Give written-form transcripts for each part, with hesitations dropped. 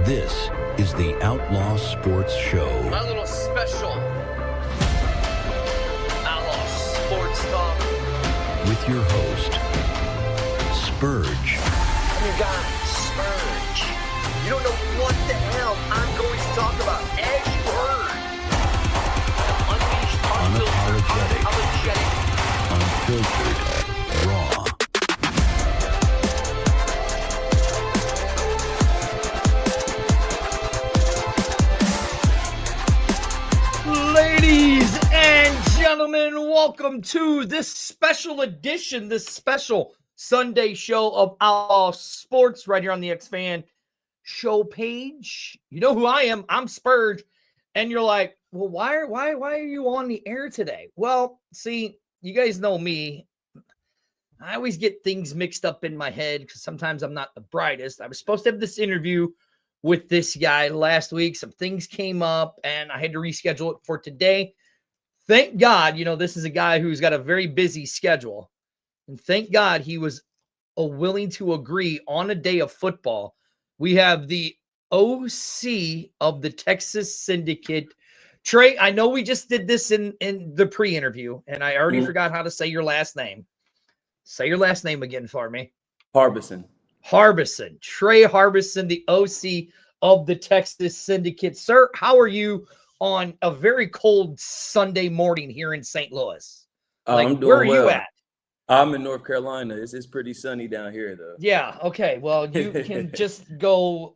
This is the Outlaw Sports Show. My little special Outlaw Sports Talk. With your host, Spurge. I'm your guy, Spurge. You don't know what the hell I'm going to talk about. As you heard, unleashed, unfiltered, raw. Ladies and gentlemen, welcome to this special edition, this special Sunday show of Outlaw Sports right here on the X-Fan show page. You know who I am. I'm Spurge. And you're like, well, why are you on the air today? Well, see, you guys know me. I always get things mixed up in my head because sometimes I'm not the brightest. I was supposed to have this interview with this guy last week. Some things came up and I had to reschedule it for today. Thank God, this is a guy who's got a very busy schedule. And thank God he was willing to agree on a day of football. We have the OC of the Texas Syndicate. Trey, I know we just did this in the pre-interview, and I already forgot how to say your last name. Say your last name again for me. Harbison. Harbison. Trey Harbison, the OC of the Texas Syndicate. Sir, how are you on a very cold Sunday morning here in St. Louis? I'm doing where are well. you at? I'm in North Carolina. It's pretty sunny down here, though. Yeah, okay. Well, you can just go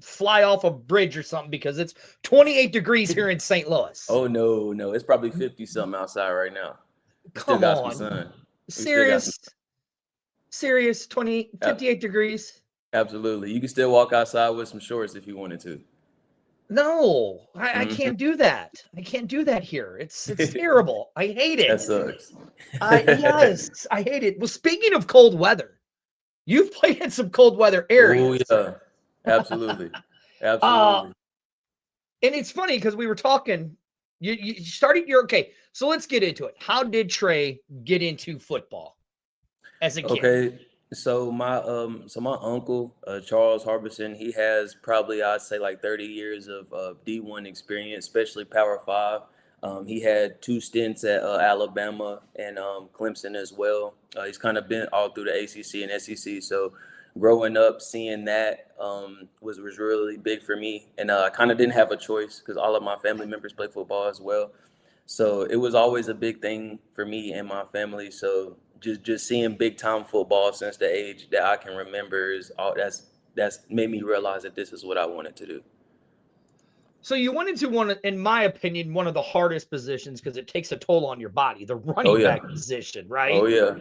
fly off a bridge or something because it's 28 degrees here in St. Louis. Oh, no. It's probably 50-something outside right now. Come on. Some sun. Serious, 58 degrees. Absolutely. You can still walk outside with some shorts if you wanted to. No, I can't do that. I can't do that here. It's terrible. I hate it. That sucks. Yes, I hate it. Well, speaking of cold weather, you've played in some cold weather areas. Oh, yeah. Absolutely. Absolutely. And it's funny because we were talking, you started okay. So let's get into it. How did Trey get into football as a kid? Okay. So my uncle, Charles Harbison, he has probably, I'd say, like 30 years of D1 experience, especially Power 5. He had 2 stints at Alabama and Clemson as well. He's kind of been all through the ACC and SEC. So growing up, seeing that was really big for me. And I kind of didn't have a choice because all of my family members play football as well. So it was always a big thing for me and my family. So just seeing big time football since the age that I can remember is all that's made me realize that this is what I wanted to do. So you went into in my opinion, one of the hardest positions because it takes a toll on your body, the running back position, right? Oh yeah.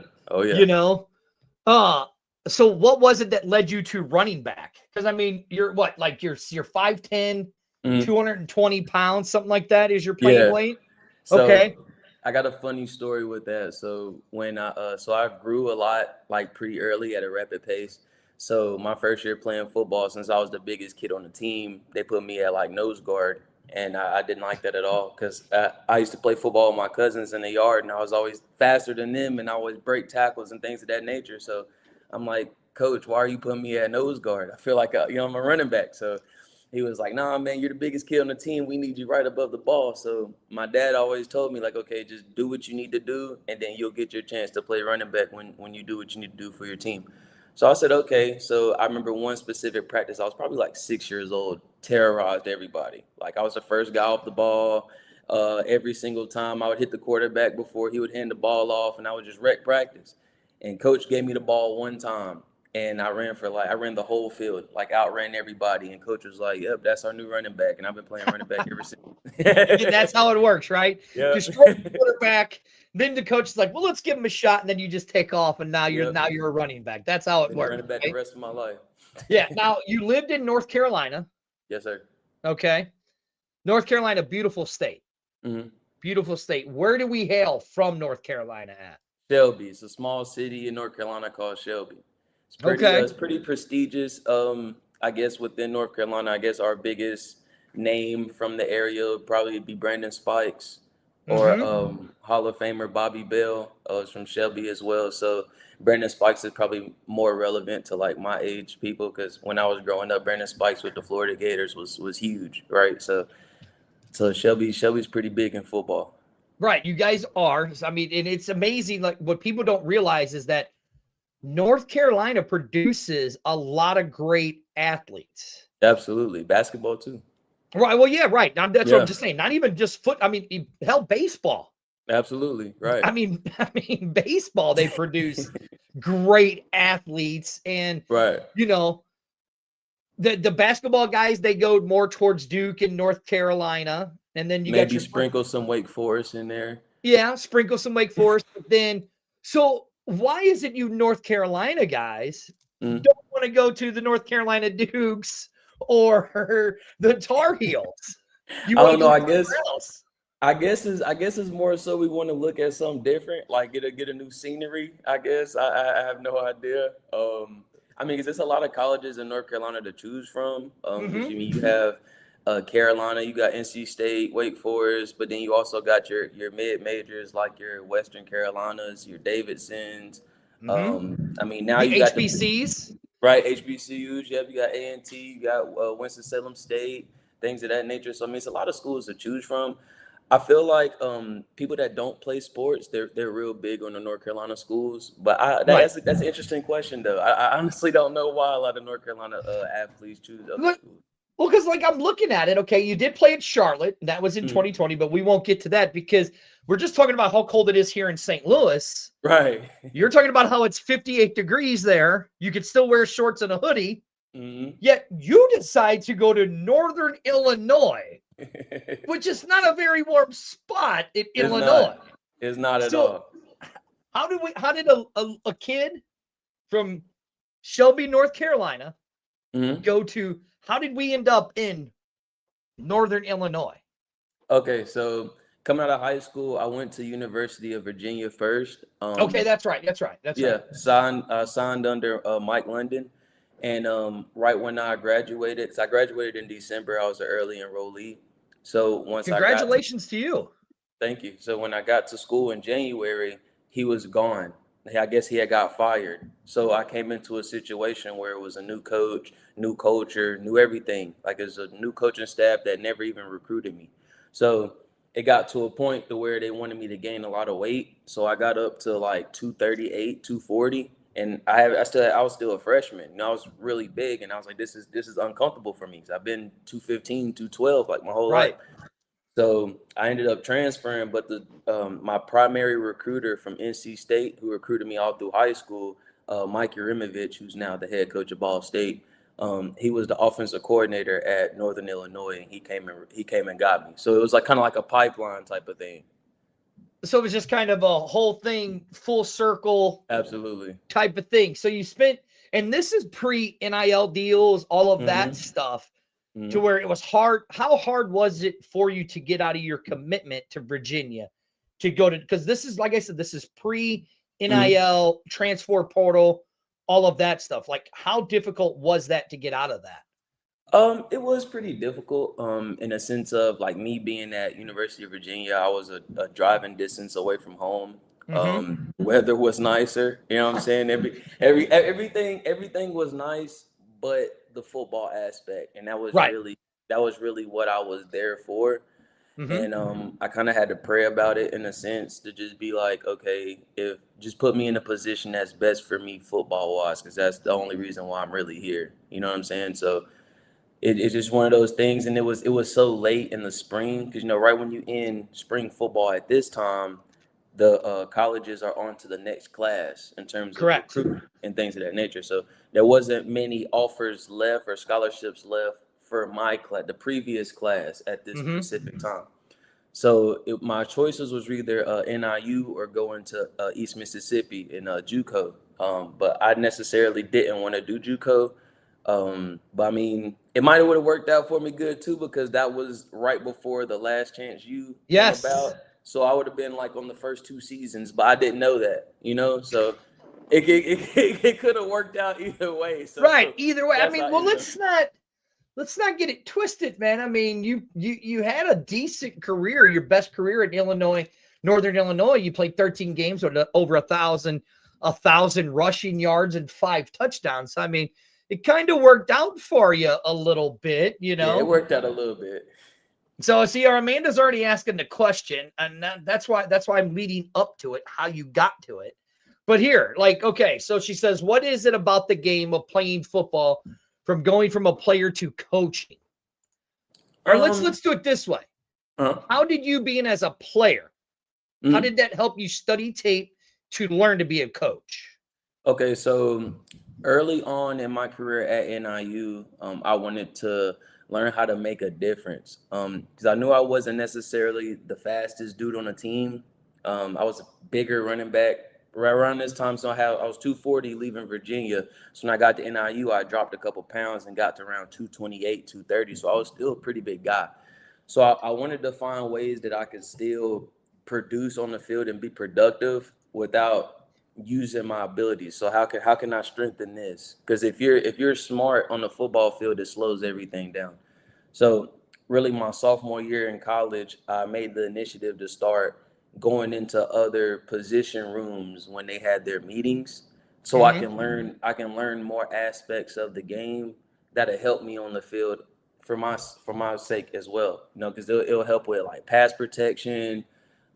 So what was it that led you to running back? Because I mean, you're 5'10", 220 pounds, something like that is your playing weight? So, okay. I got a funny story with that. So when I grew a lot, like pretty early at a rapid pace. So my first year playing football, since I was the biggest kid on the team, they put me at like nose guard. And I didn't like that at all because I used to play football with my cousins in the yard and I was always faster than them and I always break tackles and things of that nature. So I'm like, Coach, why are you putting me at nose guard? I feel like, I'm a running back. So he was like, nah, man, you're the biggest kid on the team. We need you right above the ball. So my dad always told me, like, okay, just do what you need to do, and then you'll get your chance to play running back when you do what you need to do for your team. So I said, okay. So I remember one specific practice. I was probably like 6 years old, terrorized everybody. Like I was the first guy off the ball. Every single time I would hit the quarterback before he would hand the ball off, and I would just wreck practice. And coach gave me the ball one time. And I ran the whole field, like outran everybody. And coach was like, yep, that's our new running back. And I've been playing running back ever since. And that's how it works, right? Yeah. Destroy the quarterback. Then the coach is like, well, let's give him a shot. And then you just take off. And now you're a running back. That's how it works. Running back the rest of my life. Yeah. Now you lived in North Carolina. Yes, sir. Okay. North Carolina, beautiful state. Mm-hmm. Beautiful state. Where do we hail from North Carolina at? Shelby. It's a small city in North Carolina called Shelby. It's pretty prestigious. I guess within North Carolina, I guess our biggest name from the area would probably be Brandon Spikes. or Hall of Famer Bobby Bell is from Shelby as well. So Brandon Spikes is probably more relevant to like my age people, because when I was growing up, Brandon Spikes with the Florida Gators was huge, right? So Shelby's pretty big in football. Right, you guys are. I mean, and it's amazing. Like, what people don't realize is that North Carolina produces a lot of great athletes. Absolutely, basketball too. Right. Well, yeah, right. Now, that's what I'm Yeah, just saying. Not even just foot. I mean, hell, baseball. absolutely, right. I mean, baseball. They produce great athletes, and Right. you know, the basketball guys, they go more towards Duke and North Carolina, and then you got Maybe your sprinkle some Wake Forest in there. yeah, sprinkle some Wake Forest. But then, so why is it you North Carolina guys Mm. don't want to go to the North Carolina Dukes or the Tar Heels? You I want to don't know. go somewhere else? I guess it's more so we want to look at something different, like get a new scenery. I guess I have no idea. I mean, 'cause there's a lot of colleges in North Carolina to choose from. Because you have Carolina, you got NC State, Wake Forest, but then you also got your mid majors like your Western Carolinas, your Davidsons. I mean, now The you got the HBCs. right HBCUs. Yep, you got A&T, you got Winston-Salem State, things of that nature. So I mean, it's a lot of schools to choose from. I feel like people that don't play sports, they're real big on the North Carolina schools. But Right. that's an interesting question though. I honestly don't know why a lot of North Carolina athletes choose other Look, schools. well, because like I'm looking at it, okay, you did play at Charlotte, and that was in Mhm. 2020, but we won't get to that because we're just talking about how cold it is here in St. Louis. Right. You're talking about how it's 58 degrees there. You could still wear shorts and a hoodie. Hmm. Yet you decide to go to Northern Illinois, which is not a very warm spot in It's Illinois. not. It's not at So all. how did a kid from Shelby, North Carolina Hmm. go to, how did we end up in Northern Illinois? Okay, so coming out of high school, I went to University of Virginia first. Okay, that's right. That's right. That's right. Yeah, signed under Mike London, and right when I graduated, because I graduated in December, I was an early enrollee. So once I got to Congratulations to you. Thank you. So when I got to school in January, he was gone. I guess he had got fired. So I came into a situation where it was a new coach, new culture, new everything. Like it's a new coaching staff that never even recruited me. So it got to a point to where they wanted me to gain a lot of weight. So I got up to like 238, 240. And I was still a freshman. You know, I was really big, and I was like, this is uncomfortable for me because I've been 215, 212 like my whole life. Right. So I ended up transferring, but the my primary recruiter from NC State, who recruited me all through high school, Mike Urimovich, who's now the head coach of Ball State, he was the offensive coordinator at Northern Illinois, and he came and got me. So it was like kind of like a pipeline type of thing. So it was just kind of a whole thing, full circle Absolutely. type of thing. So you spent, and this is pre NIL deals, all of that Hmm. stuff, to Hmm. where it was hard. How hard was it for you to get out of your commitment to Virginia to go to, because this is, like I said, this is pre Hmm. NIL, transfer portal, all of that stuff. Like, how difficult was that to get out of that? It was pretty difficult, in a sense of like me being at University of Virginia, I was a driving distance away from home. Mm-hmm. Weather was nicer, you know what I'm saying? Everything was nice, but the football aspect, and Right. that was really what I was there for. Mm-hmm. And I kind of had to pray about it in a sense to just be like, okay, if just put me in a position that's best for me football wise, because that's the only reason why I'm really here. You know what I'm saying? So it's just one of those things, and it was so late in the spring because right when you end spring football at this time, the colleges are on to the next class in terms of Correct. recruiting and things of that nature. So there wasn't many offers left or scholarships left for my class, the previous class at this Mm-hmm. specific time. So my choices was either NIU or going to East Mississippi in JUCO. But I necessarily didn't want to do JUCO. But I mean, it might have would have worked out for me good too, because that was right before the Last Chance U came about. Yes. So I would have been like on the first two seasons, but I didn't know that. So it could have worked out either way. So Right. Either way. I that's mean, how well, I ended up. let's not get it twisted, man. I mean, you had a decent career, your best career in Illinois, Northern Illinois. You played 13 games with over a thousand rushing yards and 5 touchdowns. I mean, it kind of worked out for you a little bit, you know. Yeah, it worked out a little bit. So see, our Amanda's already asking the question, and that's why I'm leading up to it, how you got to it. But here, like, okay, so she says, what is it about the game of playing football from going from a player to coaching? Or let's do it this way. How did you being as a player, how did that help you study tape to learn to be a coach? Okay, so early on in my career at NIU, I wanted to learn how to make a difference because I knew I wasn't necessarily the fastest dude on the team. I was a bigger running back right around this time, so I was 240 leaving Virginia. So when I got to NIU, I dropped a couple pounds and got to around 228, 230. So I was still a pretty big guy. So I wanted to find ways that I could still produce on the field and be productive without using my abilities. So how can I strengthen this? Because if you're smart on the football field, it slows everything down. So really my sophomore year in college, I made the initiative to start going into other position rooms when they had their meetings, so I can learn more aspects of the game that'll help me on the field for my sake as well. You know, because it'll help with like pass protection,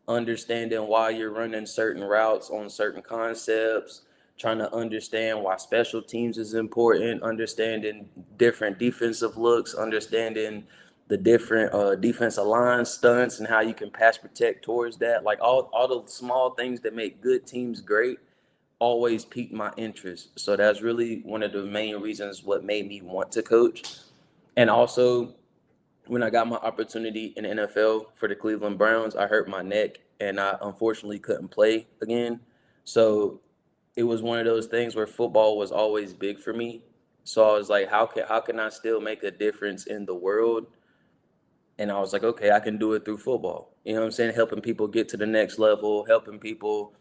understanding why you're running certain routes on certain concepts, trying to understand why special teams is important, understanding different defensive looks, understanding the different defensive line stunts and how you can pass protect towards that. Like all the small things that make good teams great always piqued my interest. So that's really one of the main reasons what made me want to coach. And also, when I got my opportunity in the NFL for the Cleveland Browns, I hurt my neck and I unfortunately couldn't play again. So it was one of those things where football was always big for me. So I was like, how can I still make a difference in the world? And I was like, okay, I can do it through football. You know what I'm saying? Helping people get to the next level, helping people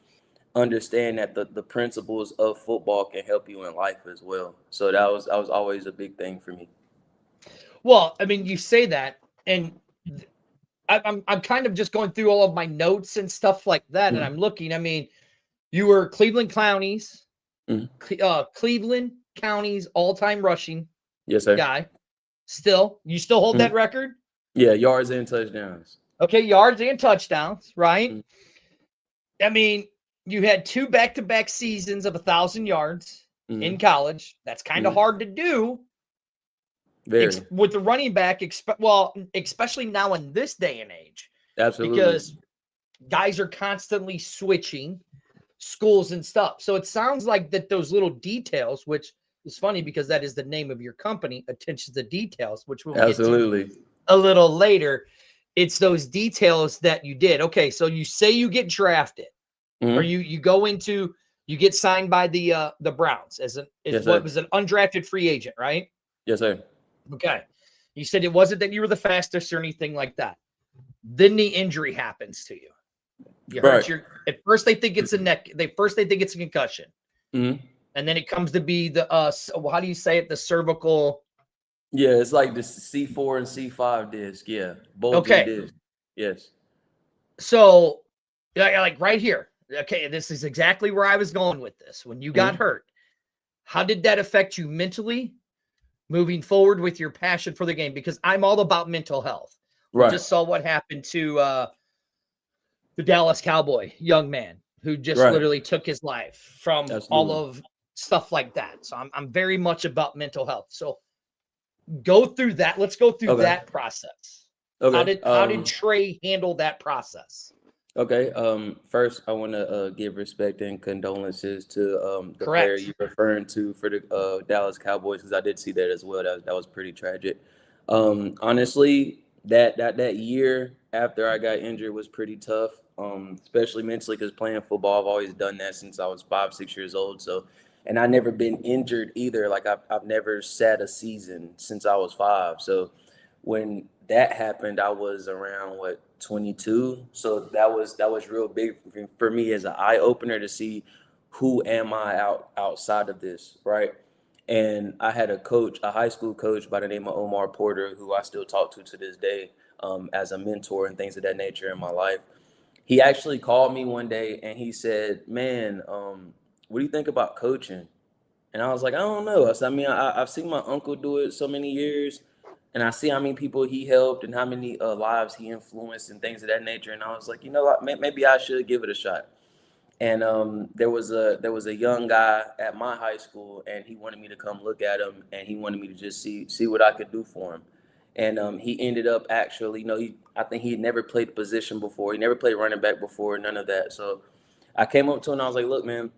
understand that the principles of football can help you in life as well. So that was always a big thing for me. Well, I mean, you say that, and I'm kind of just going through all of my notes and stuff like that, and I'm looking. I mean, you were Cleveland County's all-time rushing Yes, sir. guy. You still hold that record? Yeah, yards and touchdowns. Okay, yards and touchdowns, right? I mean, you had 2 back-to-back seasons of 1,000 yards in college. That's kind of hard to do. With the running back, especially now in this day and age. Absolutely. Because guys are constantly switching schools and stuff. So it sounds like that those little details, which is funny because that is the name of your company, Attention to Details, which we'll get to a little later. It's those details that you did. Okay, so you say you get drafted, or you go into, you get signed by the Browns as what was an undrafted free agent, right? Yes, sir. Okay. You said it wasn't that you were the fastest or anything like that. Then the injury happens to you. You hurt at first they think it's a neck. They think it's a concussion. And then it comes to be the how do you say it? The cervical. Yeah, it's like the C4 and C5 disc. Yeah. Bulging disc. Yes. So like right here. Okay, this is exactly where I was going with this. When you got hurt, how did that affect you mentally? Moving forward with your passion for the game, because I'm all about mental health. We just saw what happened to the Dallas Cowboy young man who just literally took his life from all of stuff like that. So I'm very much about mental health. So go through that. Let's go through that process. Okay. How did Trey handle that process? Okay. First, I want to give respect and condolences to the player you're referring to for the Dallas Cowboys, because I did see that as well. That was pretty tragic. Honestly, that year after I got injured was pretty tough, especially mentally, because playing football, I've always done that since I was 5, 6 years old. So, and I never been injured either. Like I've never sat a season since I was 5. So when that happened, I was around 22. So that was real big for me as an eye opener to see who am I outside of this, right? And I had a coach, a high school coach by the name of Omar Porter, who I still talk to this day, as a mentor and things of that nature in my life. He actually called me one day and he said, "Man, what do you think about coaching?" And I was like, "I don't know." I said, "I mean, I've seen my uncle do it so many years, and I see how many people he helped and how many lives he influenced and things of that nature." And I was like, "You know what? Maybe I should give it a shot." And there was a young guy at my high school, and he wanted me to come look at him, and he wanted me to just see what I could do for him. And he ended up actually, I think he had never played the position before. He never played running back before, none of that. So I came up to him and I was like, "Look, man,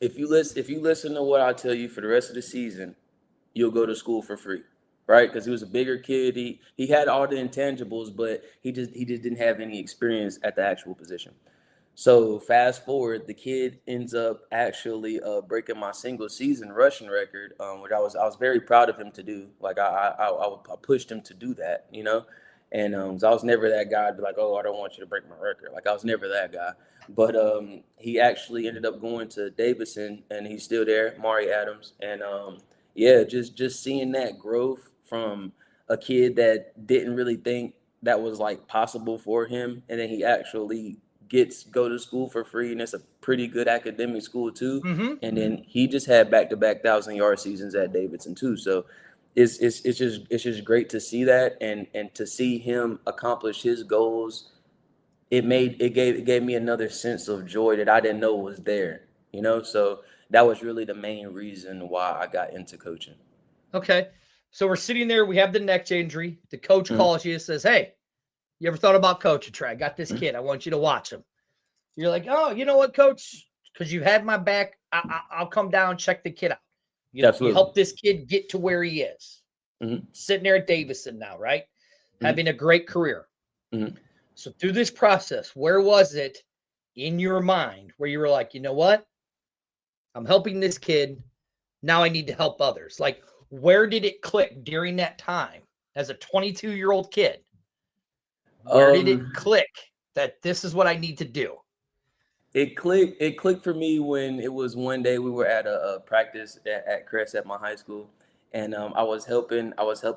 if you listen to what I tell you for the rest of the season, you'll go to school for free." Right? Because he was a bigger kid. He had all the intangibles, but he just didn't have any experience at the actual position. So fast forward, the kid ends up actually breaking my single season rushing record, which I was very proud of him to do. Like I pushed him to do that, and so I was never that guy to be like, "Oh, I don't want you to break my record." Like I was never that guy. But he actually ended up going to Davidson, and he's still there, Mari Adams, and yeah, just seeing that growth from a kid that didn't really think that was like possible for him, and then he actually go to school for free, and it's a pretty good academic school too. Mm-hmm. And then he just had back-to-back 1,000-yard seasons at Davidson too. So it's just great to see that, and to see him accomplish his goals. It gave me another sense of joy that I didn't know was there. So that was really the main reason why I got into coaching. Okay. So we're sitting there. We have the neck injury. The coach Mhm. calls you and says, "Hey, you ever thought about coaching, Trey? I got this kid. I want you to watch him." You're like, "Oh, you know what, coach? Because you had my back, I'll come down, check the kid out. You Absolutely. help this kid get to where he is." Mhm. Sitting there at Davidson now, right? Mhm. Having a great career. Mhm. So through this process, where was it in your mind where you were like, "You know what? I'm helping this kid. Now I need to help others." Like, where did it click during that time as a 22-year-old kid? Where did it Um, click that this is what I need to do? It clicked for me when it was one day we were at a practice at Crest at my high school, and I was helping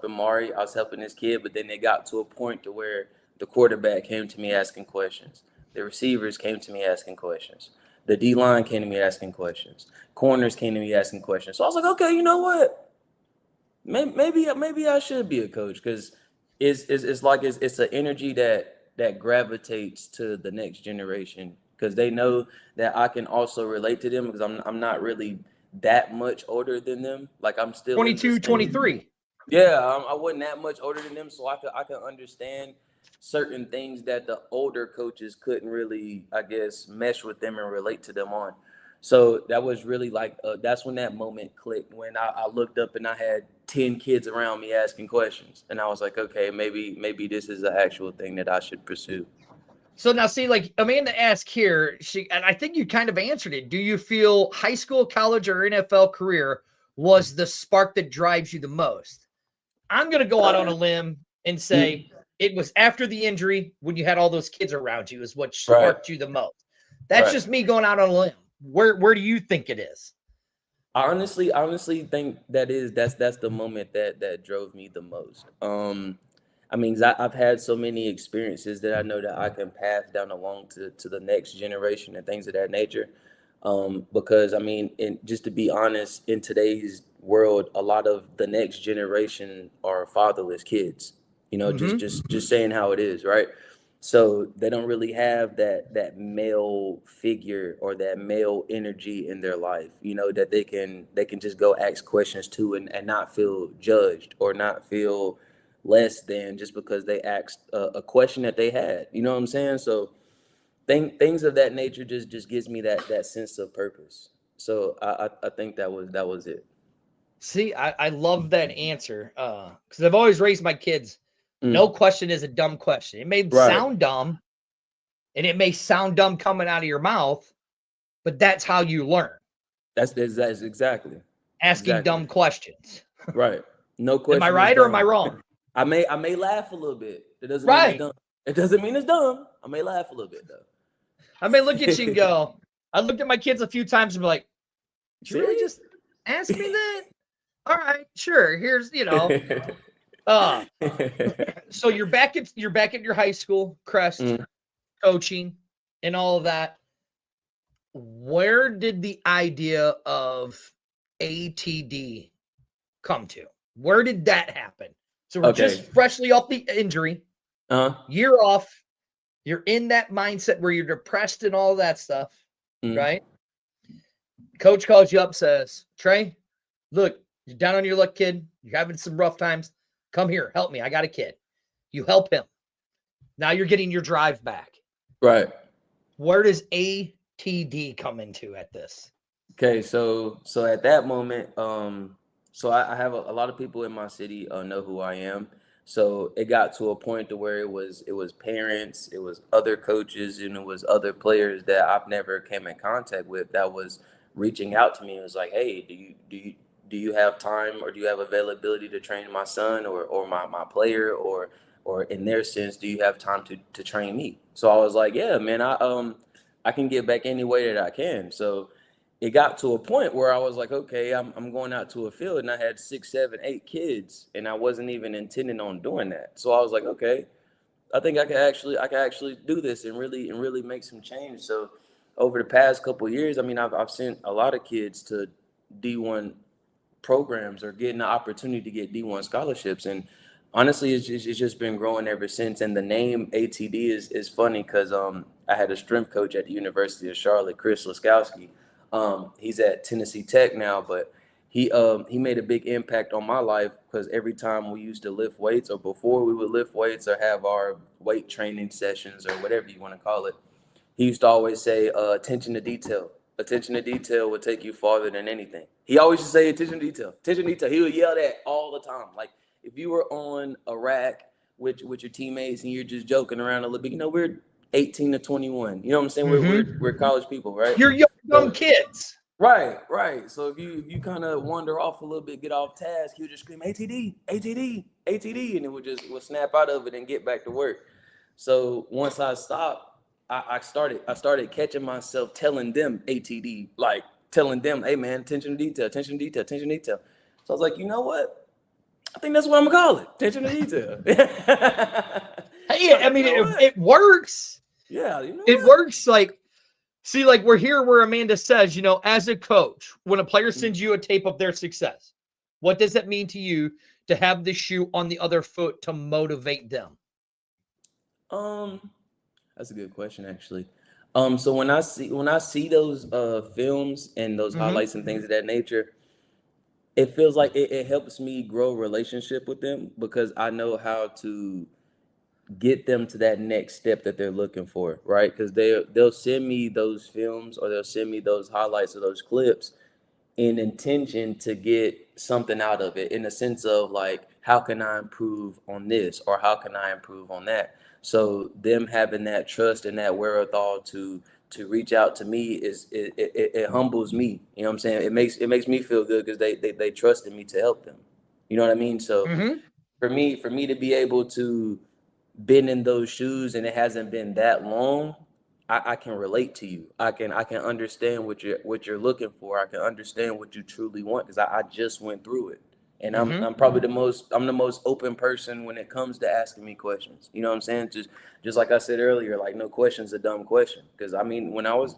Mari, I was helping this kid, but then it got to a point to where the quarterback came to me asking questions, the receivers came to me asking questions, the D line came to me asking questions, corners came to me asking questions. So I was like, okay, you know what? Maybe I should be a coach, because it's like it's an energy that gravitates to the next generation, because they know that I can also relate to them, because I'm not really that much older than them. Like I'm still in the 22, same. 23. Yeah, I wasn't that much older than them, so I can understand certain things that the older coaches couldn't really, I guess, mesh with them and relate to them on. So that was really like that's when that moment clicked, when I looked up and I had 10 kids around me asking questions, and I was like, okay, maybe this is the actual thing that I should pursue. So now, see, like Amanda asked here, and I think you kind of answered it. Do you feel high school, college, or NFL career was the spark that drives you the most? I'm going to go out on a limb and say it was after the injury, when you had all those kids around you, is what Right, sparked you the most. That's right. just me going out on a limb. Where do you think it is? I honestly think that's the moment that drove me the most. I mean, 'cause I've had so many experiences that I know that I can pass down along to the next generation and things of that nature. Because I mean, just to be honest, in today's world, a lot of the next generation are fatherless kids. Just Mm-hmm. just just saying how it is, right? So they don't really have that male figure or that male energy in their life, that they can just go ask questions to, and not feel judged or not feel less than just because they asked a question that they had. You know what I'm saying? So things of that nature just gives me that sense of purpose. So I think that was it. See, I love that answer because I've always raised my kids. No Mm, question is a dumb question. It may right. sound dumb, and it may sound dumb coming out of your mouth, but that's how you learn. That's Asking exactly dumb questions. right. No Am I question is right or am I dumb. wrong? I may laugh a little bit. It doesn't mean it's Right. dumb. It doesn't mean it's dumb. I may laugh a little bit I may look at you and though. go, I looked at my kids a few times and be like, did you really Serious? just ask me that? All right, sure. Here's, so you're back at your high school, Crest, Mm, coaching, and all of that. Where did the idea of ATD come to? Where did that happen? So we're okay. just freshly off the injury, Uh-huh. year off. You're in that mindset where you're depressed and all that stuff, Mm, right? Coach calls you up, says, Trey, look, you're down on your luck, kid. You're having some rough times. Come here, help me. I got a kid. You help him. Now you're getting your drive back. right. Where does ATD come into at this? Okay, so at that moment, so I have a lot of people in my city know who I am. So it got to a point to where it was parents, it was other coaches, and it was other players that I've never came in contact with that was reaching out to me. It was like, hey, do you have time or do you have availability to train my son or my player or in their sense, do you have time to train me? So I was like, yeah, man, I can get back any way that I can. So it got to a point where I was like, okay, I'm going out to a field and I had 6, 7, 8 kids and I wasn't even intending on doing that. So I was like, okay, I think I can actually do this and really make some change. So over the past couple of years, I mean, I've sent a lot of kids to D1 programs or getting the opportunity to get D1 scholarships. And honestly, it's just been growing ever since. And the name ATD is funny because I had a strength coach at the University of Charlotte, Chris Laskowski. He's at Tennessee Tech now, but he made a big impact on my life because every time we used to lift weights or before we would lift weights or have our weight training sessions or whatever you want to call it, he used to always say, attention to detail. Attention to detail will take you farther than anything. He always used to say, attention to detail. Attention to detail. He would yell that all the time. Like, if you were on a rack with your teammates and you're just joking around a little bit, we're 18 to 21. You know what I'm saying? We're college people, right? You're young, So, dumb kids. right, right. So if you kind of wander off a little bit, get off task, he'll just scream ATD, ATD, ATD, and it would snap out of it and get back to work. So once I stopped, I started catching myself telling them ATD, like telling them, hey man, attention to detail, attention to detail, attention to detail. So I was like, you know what? I think that's what I'm gonna call it. Attention to detail. I Hey, was I like, you mean, know it, what? it works. Yeah, you know It what? works. Like, see, like we're here where Amanda says, as a coach, when a player sends you a tape of their success, what does that mean to you to have the shoe on the other foot to motivate them? Um, that's a good question actually. So when I see those films and those Mm-hmm. highlights and things of that nature, it feels like it helps me grow a relationship with them because I know how to get them to that next step that they're looking for, right? Because they'll send me those films or they'll send me those highlights or those clips in intention to get something out of it in the sense of like, how can I improve on this or how can I improve on that? So them having that trust and that wherewithal to reach out to me it humbles me. You know what I'm saying? It makes me feel good because they trusted me to help them. You know what I mean? So Mm-hmm. for me to be able to been in those shoes and it hasn't been that long, I can relate to you. I can understand what you're looking for. I can understand what you truly want because I just went through it. And I'm Mm-hmm. I'm probably the most open person when it comes to asking me questions. You know what I'm saying? Just like I said earlier, like no question's a dumb question. Because I mean when I was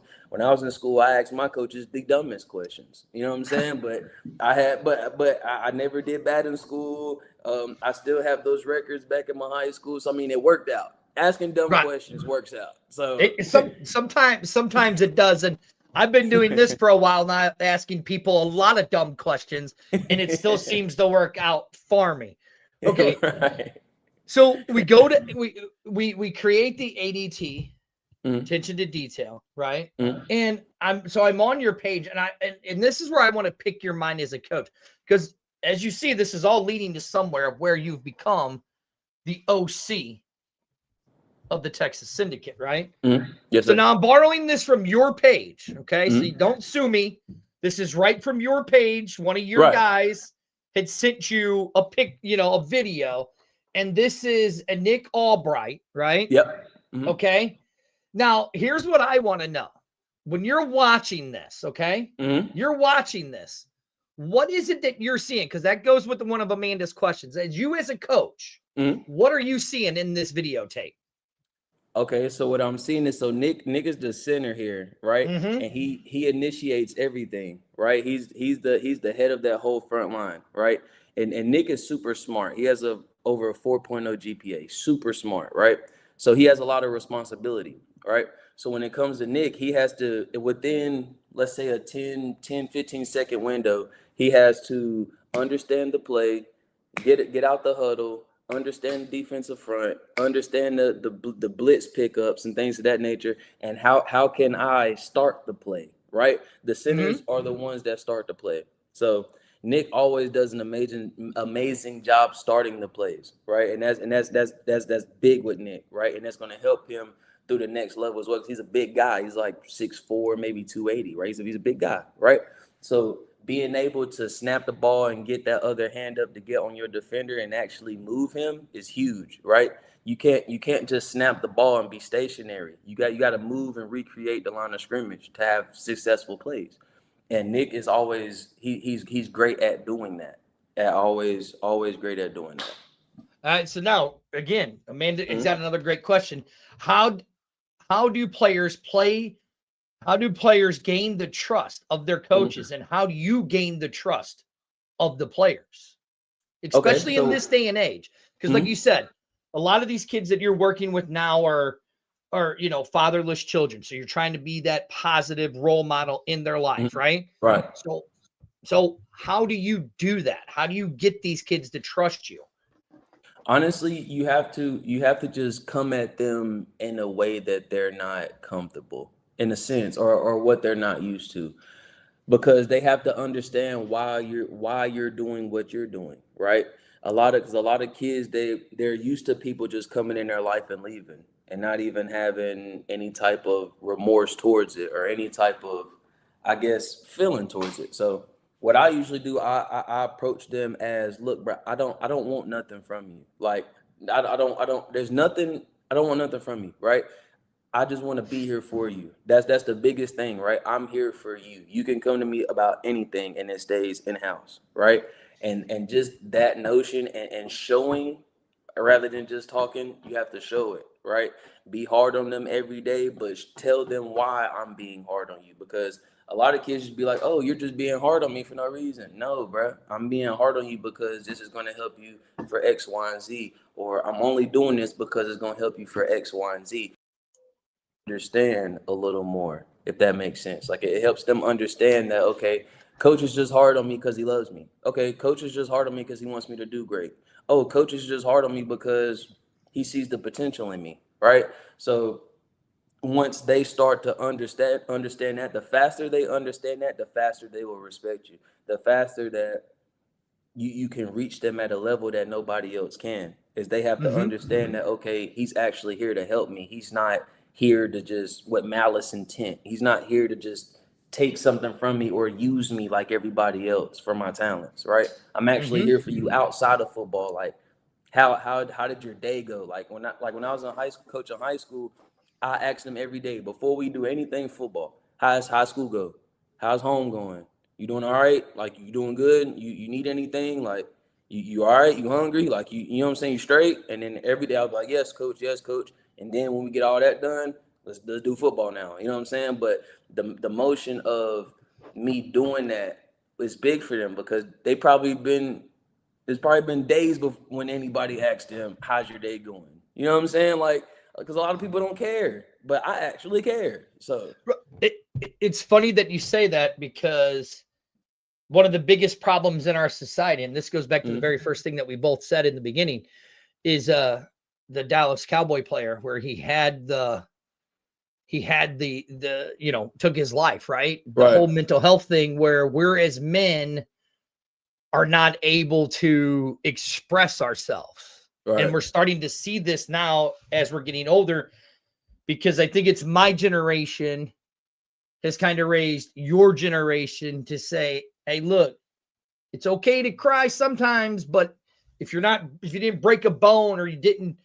in school, I asked my coaches the dumbest questions. You know what I'm saying? But I never did bad in school. I still have those records back in my high school. So I mean, it worked out. Asking dumb Right. questions works out. So Sometimes it does, and I've been doing this for a while now, asking people a lot of dumb questions, and it still seems to work out for me. Okay, right. so we go to we create the ADT, Mm, attention to detail, right? mm, And I'm on your page, and this is where I want to pick your mind as a coach, because as you see, this is all leading to somewhere of where you've become the OC of the Texas Syndicate, right? Yes, So sir. now I'm borrowing this from your page, okay? So you Mm, don't sue me. This is right from your page. One of your right. guys had sent you a video, and this is a Nick Albright, right? Yep. Mm, Okay. Now, here's what I want to know. When you're watching this, okay? mm, You're watching this. What is it that you're seeing? Because that goes with one of Amanda's questions. As you as a coach, what are you seeing in this videotape? Okay, so what I'm seeing is Nick is the center here, right? And he initiates everything, right? He's the head of that whole front line, right? And Nick is super smart. He has over a 4.0 GPA, super smart, right? So he has a lot of responsibility, right? So when it comes to Nick, he has to, within, let's say, a 15-second window, he has to understand the play, get out the huddle, understand the defensive front, understand the blitz pickups and things of that nature, and how can I start the play, right? The centers are the ones that start the play. So Nick always does an amazing job starting the plays, right? And that's big with Nick, right? And that's going to help him through the next level as well. 'Cause he's a big guy. He's like 6'4", maybe 280, right? So he's a big guy, right? So being able to snap the ball and get that other hand up to get on your defender and actually move him is huge, right? You can't just snap the ball and be stationary. You got to move and recreate the line of scrimmage to have successful plays. And Nick is always he's great at doing that. Always great at doing that. All right. So now again, Amanda, is that another great question? How do players play? How do players gain the trust of their coaches, and how do you gain the trust of the players, especially in this day and age? Because, like you said, a lot of these kids that you're working with now are fatherless children. So you're trying to be that positive role model in their life, right? Right. So how do you do that? How do you get these kids to trust you? Honestly, you have to just come at them in a way that they're not comfortable, in a sense, or what they're not used to, because they have to understand why you're doing what you're doing, right? Because a lot of kids, they're used to people just coming in their life and leaving and not even having any type of remorse towards it or any type of, I guess, feeling towards it. So what I usually do, I approach them as, look, bro, I don't want nothing from you. Like I don't there's nothing, I don't want nothing from you, right? I just want to be here for you. That's the biggest thing, right? I'm here for you. You can come to me about anything and it stays in-house, right? And just that notion and showing rather than just talking, you have to show it, right? Be hard on them every day, but tell them why I'm being hard on you, because a lot of kids just be like, oh, you're just being hard on me for no reason. No, bro, I'm being hard on you because this is going to help you for X, Y, and Z, or I'm only doing this because it's going to help you for X, Y, and Z. Understand a little more, if that makes sense. Like it helps them understand that, okay, coach is just hard on me because he loves me. Okay, coach is just hard on me because he wants me to do great. Oh, coach is just hard on me because he sees the potential in me, right? So once they start to understand that, the faster they understand that, the faster they will respect you. The faster that you can reach them at a level that nobody else can, is they have to understand that, okay, he's actually here to help me. He's not here to just with malice intent. He's not here to just take something from me or use me like everybody else for my talents, right? I'm actually here for you outside of football. Like how did your day go? Like when I was in high school, coach in high school, I asked them every day before we do anything football, how's high school go? How's home going? You doing all right? Like, you doing good? You need anything? Like, you all right? You hungry? Like, you know what I'm saying? You straight? And then every day I was like, yes, coach. Yes, coach. And then when we get all that done, let's do football now. You know what I'm saying? But the motion of me doing that is big for them, because there's probably been days before when anybody asked them, how's your day going? You know what I'm saying? Like, because a lot of people don't care, but I actually care. So it's funny that you say that, because one of the biggest problems in our society, and this goes back to the very first thing that we both said in the beginning, is the Dallas Cowboy player, where he had the took his life, right? The whole mental health thing, where we're as men are not able to express ourselves. Right. And we're starting to see this now as we're getting older, because I think it's my generation has kind of raised your generation to say, hey, look, it's okay to cry sometimes, but if you didn't break a bone, or you didn't,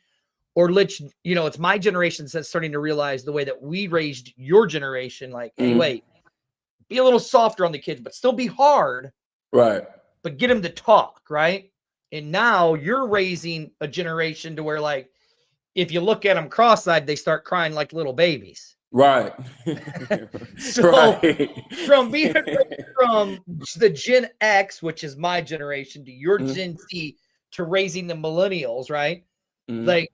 or it's my generation that's starting to realize the way that we raised your generation, like, hey, wait, be a little softer on the kids, but still be hard, Right. but get them to talk, right? And now you're raising a generation to where, like, if you look at them cross-eyed, they start crying like little babies. Right. So Right. from being from the Gen X, which is my generation, to your Mhm. Gen Z, to raising the millennials, right? Mhm. Like,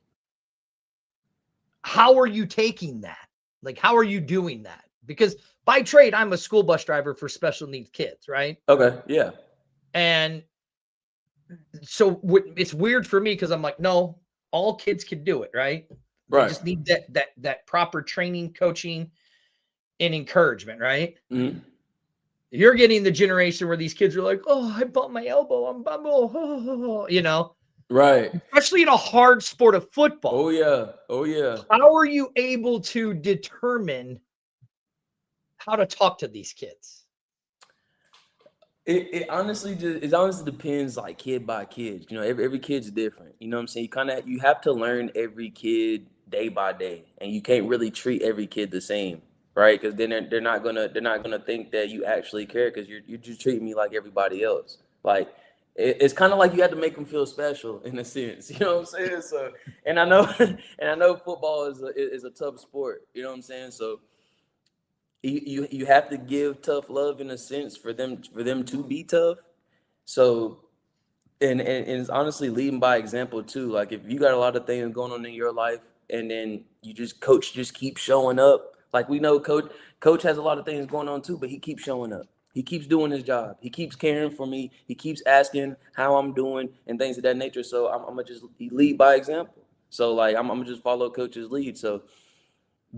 how are you taking that? Like, how are you doing that? Because by trade, I'm a school bus driver for special needs kids, right? Okay. Yeah. And so it's weird for me because I'm like, no, all kids can do it, right? They Right. just need that proper training, coaching, and encouragement, right? Mhm. You're getting the generation where these kids are like, oh, I bumped my elbow, I'm bummed, you know, Right. especially in a hard sport of Oh football. yeah. Oh yeah. How are you able to determine how to talk to these kids? It honestly depends, like, kid by kid. You know, every kid's different. You know what I'm saying? You have to learn every kid day by day, and you can't really treat every kid the same, right? Because then they're not gonna think that you actually care, because you're just treating me like everybody else. Like, it's kind of like you have to make them feel special in a sense. You know what I'm saying? So, and I know and I know football is a tough sport. You know what I'm saying? So you have to give tough love in a sense for them to be tough. So, and it's honestly leading by example too. Like, if you got a lot of things going on in your life, and then coach just keeps showing up. Like, we know coach has a lot of things going on too, but he keeps showing up. He keeps doing his job. He keeps caring for me. He keeps asking how I'm doing and things of that nature. So I'm gonna just lead by example. So, like, I'm gonna just follow coach's lead. So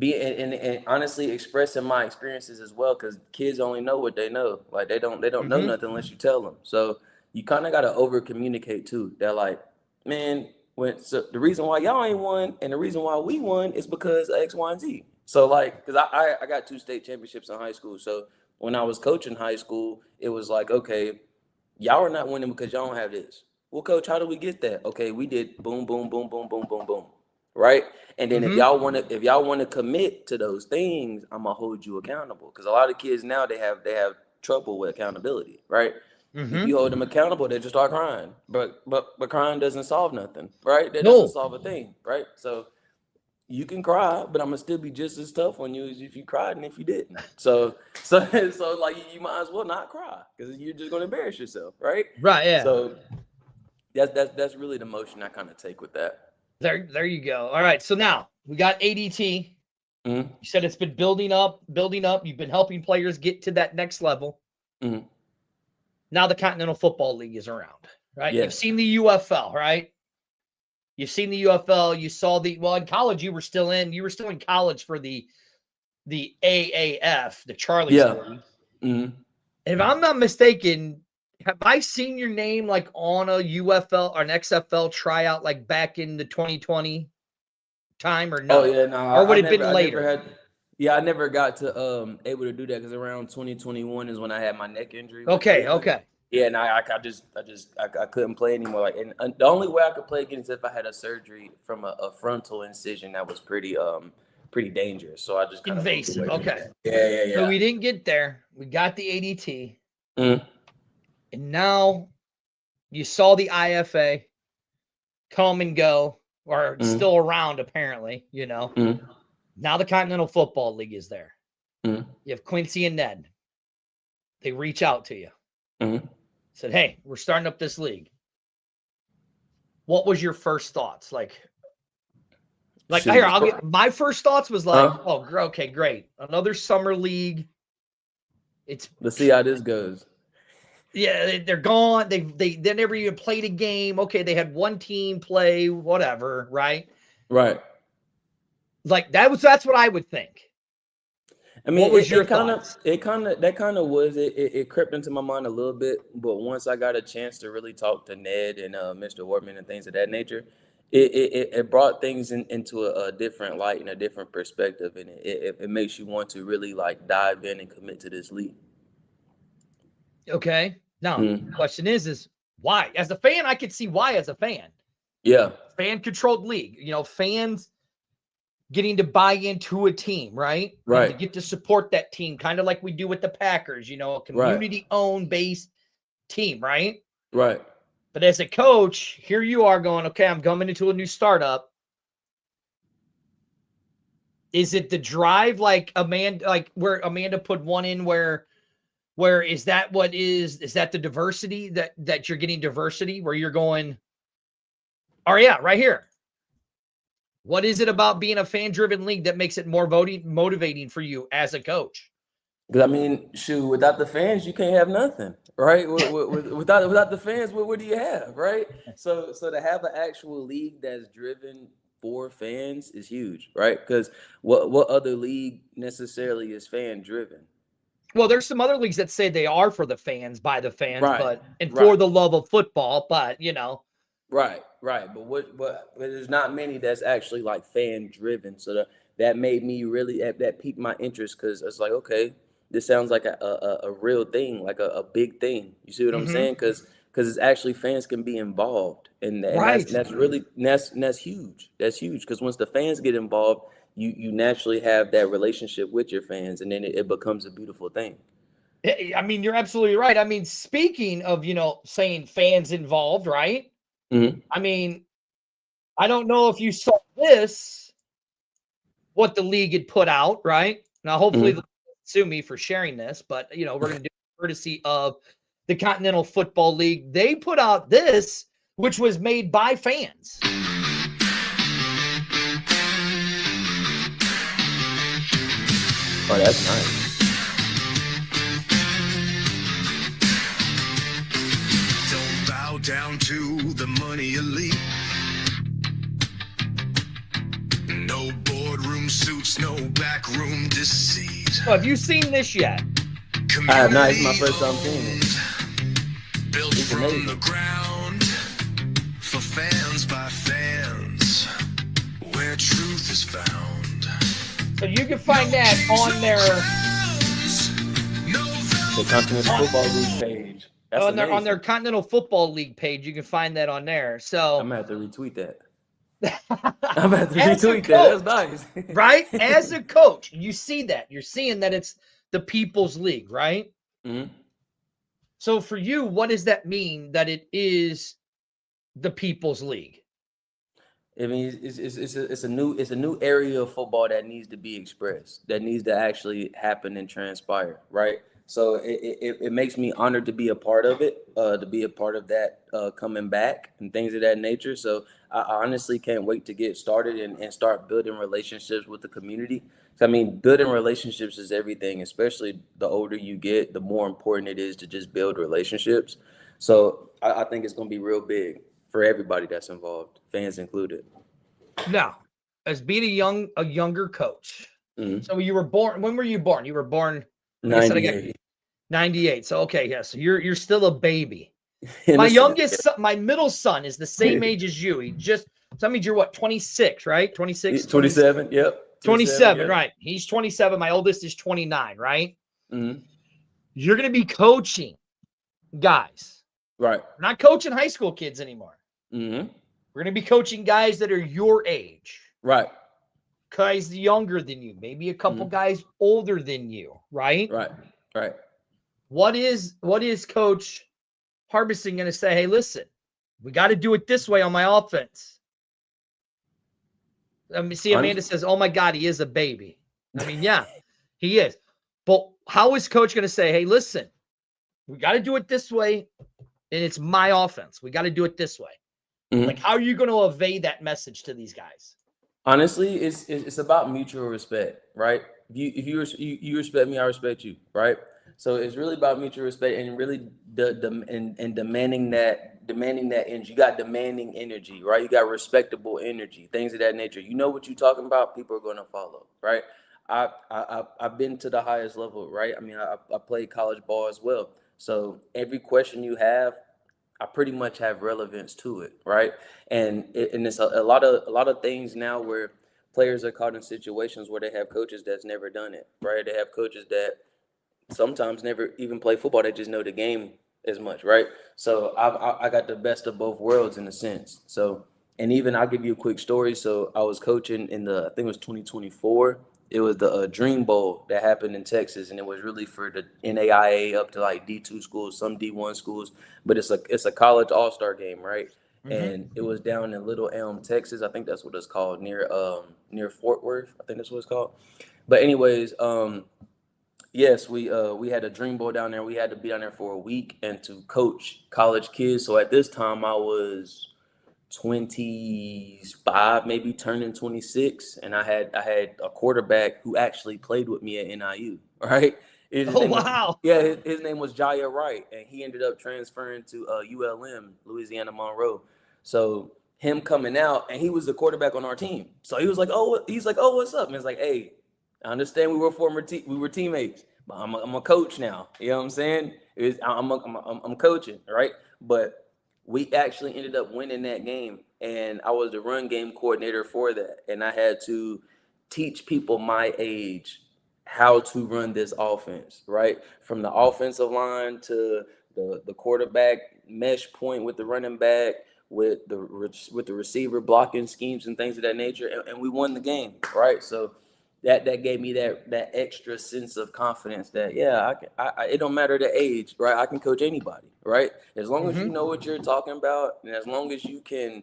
and honestly expressing my experiences as well, because kids only know what they know. Like, they don't know Mhm. nothing unless you tell them. So you kind of got to over communicate too. They're like, man, the reason why y'all ain't won and the reason why we won is because of X, Y, and Z. So, like, because I got 2 state championships in high school. So when I was coaching high school, it was like, okay, y'all are not winning because y'all don't have this. Well, coach, how do we get that? Okay, we did boom, boom, boom, boom, boom, boom, boom, right? And then if Mhm. y'all want to commit to those things, I'm gonna hold you accountable. Because a lot of kids now, they have trouble with accountability, right? If you Mhm. hold them accountable, they just start crying. But crying doesn't solve nothing, right? That doesn't No. solve a thing, right? So you can cry, but I'm gonna still be just as tough on you as if you cried and if you didn't. So like, you might as well not cry, because you're just gonna embarrass yourself, right? Right, yeah. So that's really the motion I kind of take with that. There you go. All right, so now we got ADT. Mm-hmm. You said it's been building up, building up. You've been helping players get to that next level. Mm-hmm. Now the Continental Football League is around, right? You've Yes. seen the UFL, right? You've seen the UFL. You saw in college you were still in. You were still in college for the AAF, the Charlie's Yeah. League. Mm-hmm. And if I'm not mistaken, have I seen your name like on a UFL or an XFL tryout like back in the 2020 time or Oh no? yeah, no, Or I would it have never, been I never later? had. Yeah, I never got to able to do that, because around 2021 is when I had my neck injury with Okay, Cleveland. okay. Yeah, and I couldn't play anymore. Like, and the only way I could play again is if I had a surgery from a frontal incision that was pretty dangerous. So I just kind of moved Invasive. away from Okay. that. Yeah, So yeah, we didn't get there. We got the ADT. yeah. Mm, And now you saw the IFA come and go, or it's mm, still around, apparently. mm, Now the Continental Football League is there. mm, You have Quincy and Ned. They reach out to you. mm. Said, hey, we're starting up this league. What was your first thoughts? Like Shoot. here, my first thoughts was like, Huh? oh, okay, great. Another summer league. It's Let's see how this goes. yeah, they're gone. They never even played a game. Okay, they had one team play, whatever, right? Right. Like that's what I would think. I mean, What was it, your it kind of, thoughts? it kind of, that kind of was it. It crept into my mind a little bit, but once I got a chance to really talk to Ned and Mr. Wortman and things of that nature, it brought things into a different light and a different perspective, and it makes you want to really, like, dive in and commit to this league. Okay. Now, Mm. question is why? As a fan, I could see why as a fan. Yeah. Fan controlled league, fans getting to buy into a team, right? And to Right. get to support that team, kind of like we do with the Packers, a Right. community owned based team, right? Right. But as a coach, here you are going, okay, I'm coming into a new startup. Is it the drive like where Amanda put one in where is that what is that the diversity that you're getting diversity where you're going, oh yeah, right here. What is it about being a fan-driven league that makes it more motivating for you as a coach? Because I mean, shoot, without the fans, you can't have nothing, right? Without the fans, what do you have, right? So to have an actual league that's driven for fans is huge, right? Because what other league necessarily is fan driven? Well, there's some other leagues that say they are for the fans, by the fans, Right, and for right. the love of football, but Right, right. But there's not many that's actually like fan driven. So that made me really that piqued my interest because it's like, okay, this sounds like a real thing, like a big thing. You see what I'm mm-hmm. saying? Because it's actually fans can be involved, and Right. that's really that's huge. That's huge because once the fans get involved, you naturally have that relationship with your fans, and then it becomes a beautiful thing. I mean, you're absolutely right. I mean, speaking of, saying fans involved, right? Mm-hmm. I mean, I don't know if you saw this, what the league had put out, right? Now, hopefully, Mm-hmm. they'll sue me for sharing this, but, we're going to do it courtesy of the Continental Football League. They put out this, which was made by fans. Oh, that's nice. Don't bow down to the money elite. No boardroom suits, no backroom deceit. So have you seen this yet? I have not. It's my first time seeing it. Built It's from amazing. the ground for fans by fans, where truth is found. So you can find that on their The Continental Football League page. That's on amazing. their Continental Football League page. You can find that on there. So I'm gonna have to retweet that. I'm gonna have to as a retweet that. That's coach, nice. right? As a coach, you see that. You're seeing that it's the People's League, right? Mhm. So for you, what does that mean that it is the People's League? I mean, it's a new area of football that needs to be expressed, that needs to actually happen and transpire, right? So it makes me honored to be a part of it, to be a part of that coming back and things of that nature. So I honestly can't wait to get started and start building relationships with the community. So, I mean, building relationships is everything, especially the older you get, the more important it is to just build relationships. So I think it's going to be real big for everybody that's involved, fans included. Now, as being a younger coach. Mhm. So you were born. When were you born? You were born. Like I said, I got 98. 98. So okay, yeah. So you're still a baby. In My a sense, youngest son, my middle son is the same age as you. So that means you're what, 26, right? 26, 27. Yep. 27. 27, Yep. right. He's 27. My oldest is 29, right? Hmm. You're going to be coaching guys. Right. We're not coaching high school kids anymore. Hmm. We're going to be coaching guys that are your age, Right. guys younger than you, maybe a couple guys older than you, right? Right. Right. What is Coach Harbison going to say? Hey, listen, we got to do it this way on my offense. See, Amanda says, oh my God, he is a baby. I mean, yeah, he is. But how is Coach going to say, hey, listen, we got to do it this way, and it's my offense. We got to do it this way. Mhm. Like, how are you going to convey that message to these guys? Honestly, it's about mutual respect, right? If you respect me, I respect you, right? So it's really about mutual respect and really and demanding that energy. You got demanding energy, right? You got respectable energy, things of that nature. You know what you're talking about, people are gonna follow, right? I've been to the highest level, right? I mean, I played college ball as well. So every question you have, I pretty much have relevance to it, right? And it's a lot of things now where players are caught in situations where they have coaches that's never done it, right? They have coaches that sometimes never even play football; they just know the game as much, right? So I got the best of both worlds in a sense. So and even I'll give you a quick story. So I was coaching in I think it was 2024. the Dream Bowl that happened in Texas, and it was really for the NAIA up to like D2 schools, some D1 schools, but it's a college all-star game, right? And it was down in Little Elm, Texas. I think that's what it's called, near Fort Worth. I think that's what it's called. But anyways, yes, we had a Dream Bowl down there. We had to be down there for a week and to coach college kids. So at this time, I was 25, maybe turning 26, and I had a quarterback who actually played with me at NIU. Right? Oh, wow. His name was Jaya Wright, and he ended up transferring to ULM, Louisiana Monroe. So him coming out, and he was the quarterback on our team. So he was like, "Oh, what's up?" And it's like, "Hey, I understand we were teammates, but I'm a coach now. You know what I'm saying? I'm coaching, right?" But we actually ended up winning that game, and I was the run game coordinator for that, and I had to teach people my age how to run this offense, right? From the offensive line to the quarterback mesh point with the running back, with the receiver blocking schemes and things of that nature, and we won the game, right? So that gave me that extra sense of confidence that it don't matter the age, right? I can coach anybody, right? As long as you know what you're talking about, and as long as you can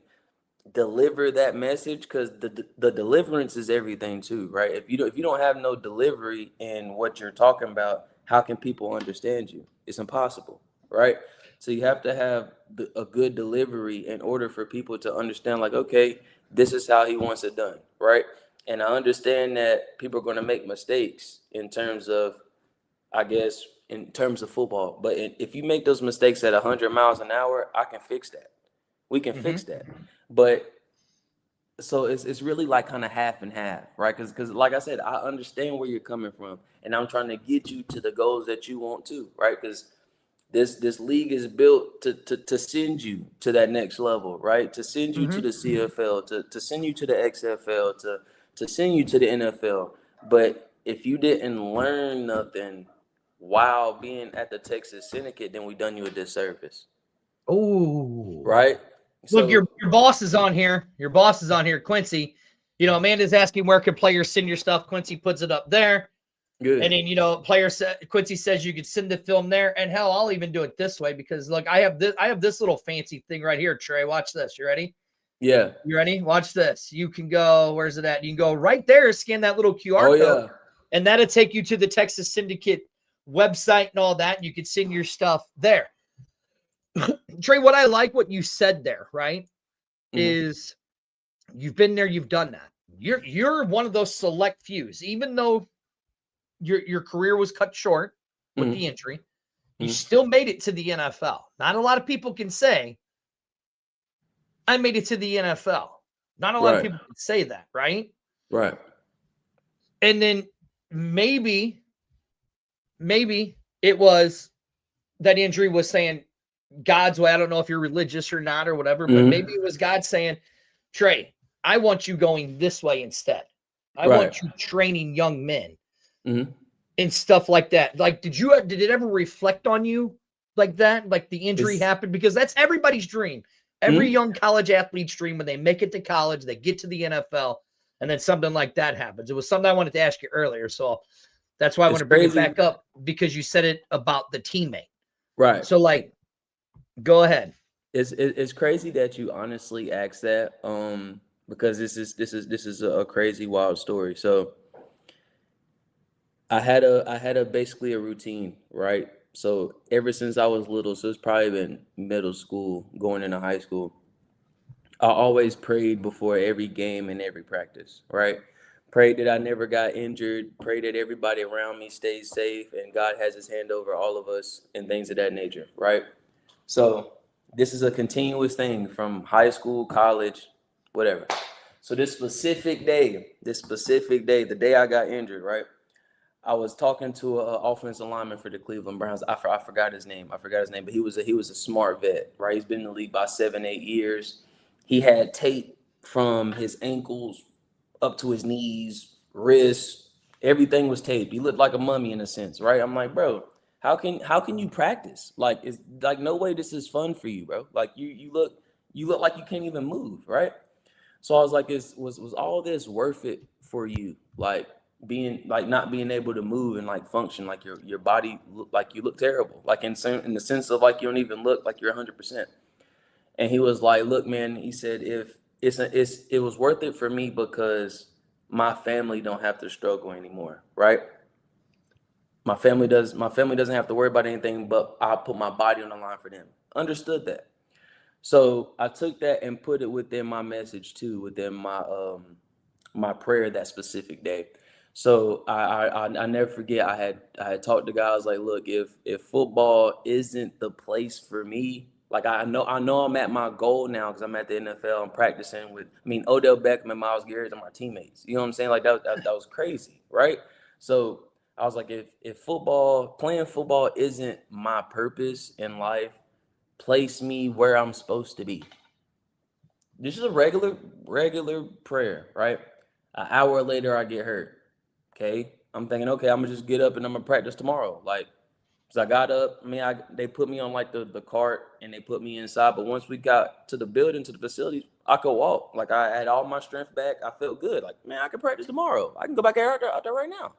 deliver that message, because the deliverance is everything too, right? If you don't have no delivery in what you're talking about, how can people understand you? It's impossible, right? So you have to have a good delivery in order for people to understand, like, okay, this is how he wants it done, right? And I understand that people are going to make mistakes in terms of, I guess, in terms of football. But if you make those mistakes at 100 miles an hour, I can fix that. We can fix that. But so it's really like kind of half and half, right? Because like I said, I understand where you're coming from, and I'm trying to get you to the goals that you want to, right? Because this league is built to send you to that next level, right? To send you to the CFL, to send you to the XFL, to send you to the NFL. But if you didn't learn nothing while being at the Texas Syndicate, then we done you a disservice. Oh, right? Look, So your boss is on here. Your boss is on here, Quincy. Amanda's asking where can players send your stuff. Quincy puts it up there. good. And then, Quincy says you could send the film there. And hell, I'll even do it this way because look, I have this little fancy thing right here, Trey. Watch this. You ready? Yeah. You ready? Watch this. You can go, where's it at? You can go right there, scan that little QR code, and that'll take you to the Texas Syndicate website and all that. You could send your stuff there. Trey, what I like what you said there, right? Is you've been there, you've done that. You're one of those select fews, even though your career was cut short with the injury, you still made it to the NFL. Not a lot of people can say, I made it to the NFL. Not a lot of people can say that, right? Right. And then maybe it was that injury was saying God's way. I don't know if you're religious or not or whatever, but maybe it was God saying, Trey, I want you going this way instead. I want you training young men and stuff like that. Like, did it ever reflect on you like that? Like the injury happened? Because that's everybody's dream. Every young college athlete's dream when they make it to college, they get to the NFL, and then something like that happens. It was something I wanted to ask you earlier. So that's why I want to bring it back up because you said it about the teammate. Right. So like, go ahead. It's crazy that you honestly asked that, because this is a crazy wild story. So I had a basically a routine, right? So ever since I was little, so it's probably been middle school, going into high school, I always prayed before every game and every practice, right? Prayed that I never got injured, prayed that everybody around me stays safe, and God has his hand over all of us and things of that nature, right? So this is a continuous thing from high school, college, whatever. So this specific day, the day I got injured, right? I was talking to an offensive lineman for the Cleveland Browns. I forgot his name. But he was a smart vet, right? He's been in the league by 7-8 years. He had tape from his ankles up to his knees, wrists. Everything was taped. He looked like a mummy in a sense, right? I'm like, bro, how can you practice? Like, it's like no way this is fun for you, bro. Like you look like you can't even move, right? So I was like, was all this worth it for you? Like, being like not being able to move and like function, like your body like you look terrible, like in the sense of like you don't even look like you're 100%. And he was like, look, man, he said, if it was worth it for me because my family don't have to struggle anymore, right? My family doesn't have to worry about anything, but I put my body on the line for them. Understood that. So I took that and put it within my message too, within my prayer that specific day. So I never forget. I had talked to guys like, look, if football isn't the place for me, like I know I'm at my goal now because I'm at the NFL. I'm practicing with, I mean, Odell Beckham and Miles Garrett are my teammates. You know what I'm saying? Like that was crazy, right? So I was like, if playing football isn't my purpose in life, place me where I'm supposed to be. This is a regular prayer, right? An hour later, I get hurt. Okay, I'm thinking, okay, I'm gonna just get up and I'm gonna practice tomorrow. Like, so I got up. I mean, they put me on like the cart and they put me inside. But once we got to the building, to the facility, I could walk. Like I had all my strength back. I felt good. Like, man, I can practice tomorrow. I can go back out there right now.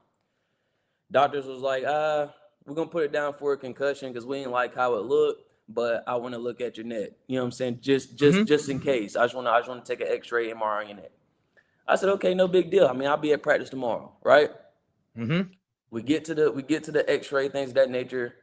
Doctors was like, we're gonna put it down for a concussion because we didn't like how it looked, but I want to look at your neck. You know what I'm saying? Just in case. I just wanna take an X-ray, MRI on your neck. I said, okay, no big deal. I mean, I'll be at practice tomorrow, right? Mm-hmm. We get to the X-ray, things of that nature.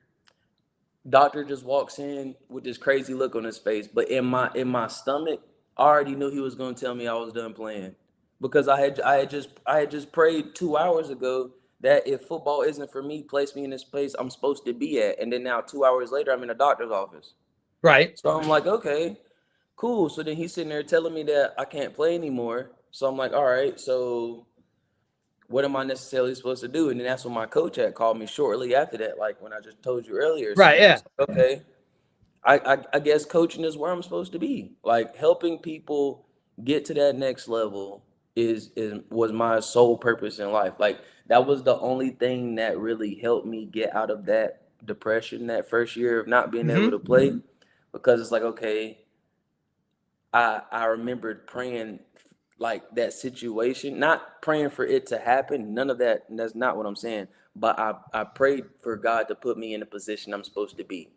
Doctor just walks in with this crazy look on his face, but in my stomach, I already knew he was gonna tell me I was done playing because I had just prayed 2 hours ago that if football isn't for me, place me in this place I'm supposed to be at, and then now 2 hours later I'm in a doctor's office. Right. So I'm like, okay, cool. So then he's sitting there telling me that I can't play anymore. So I'm like, all right, so what am I necessarily supposed to do? And then that's when my coach had called me shortly after that, like when I just told you earlier. So Right. then Yeah. it's like, okay, I guess coaching is where I'm supposed to be. Like helping people get to that next level was my sole purpose in life. Like that was the only thing that really helped me get out of that depression that first year of not being able Mm-hmm. to play. Because it's like, okay, I remembered praying like that situation, not praying for it to happen. None of that. That's not what I'm saying. But I prayed for God to put me in the position I'm supposed to be.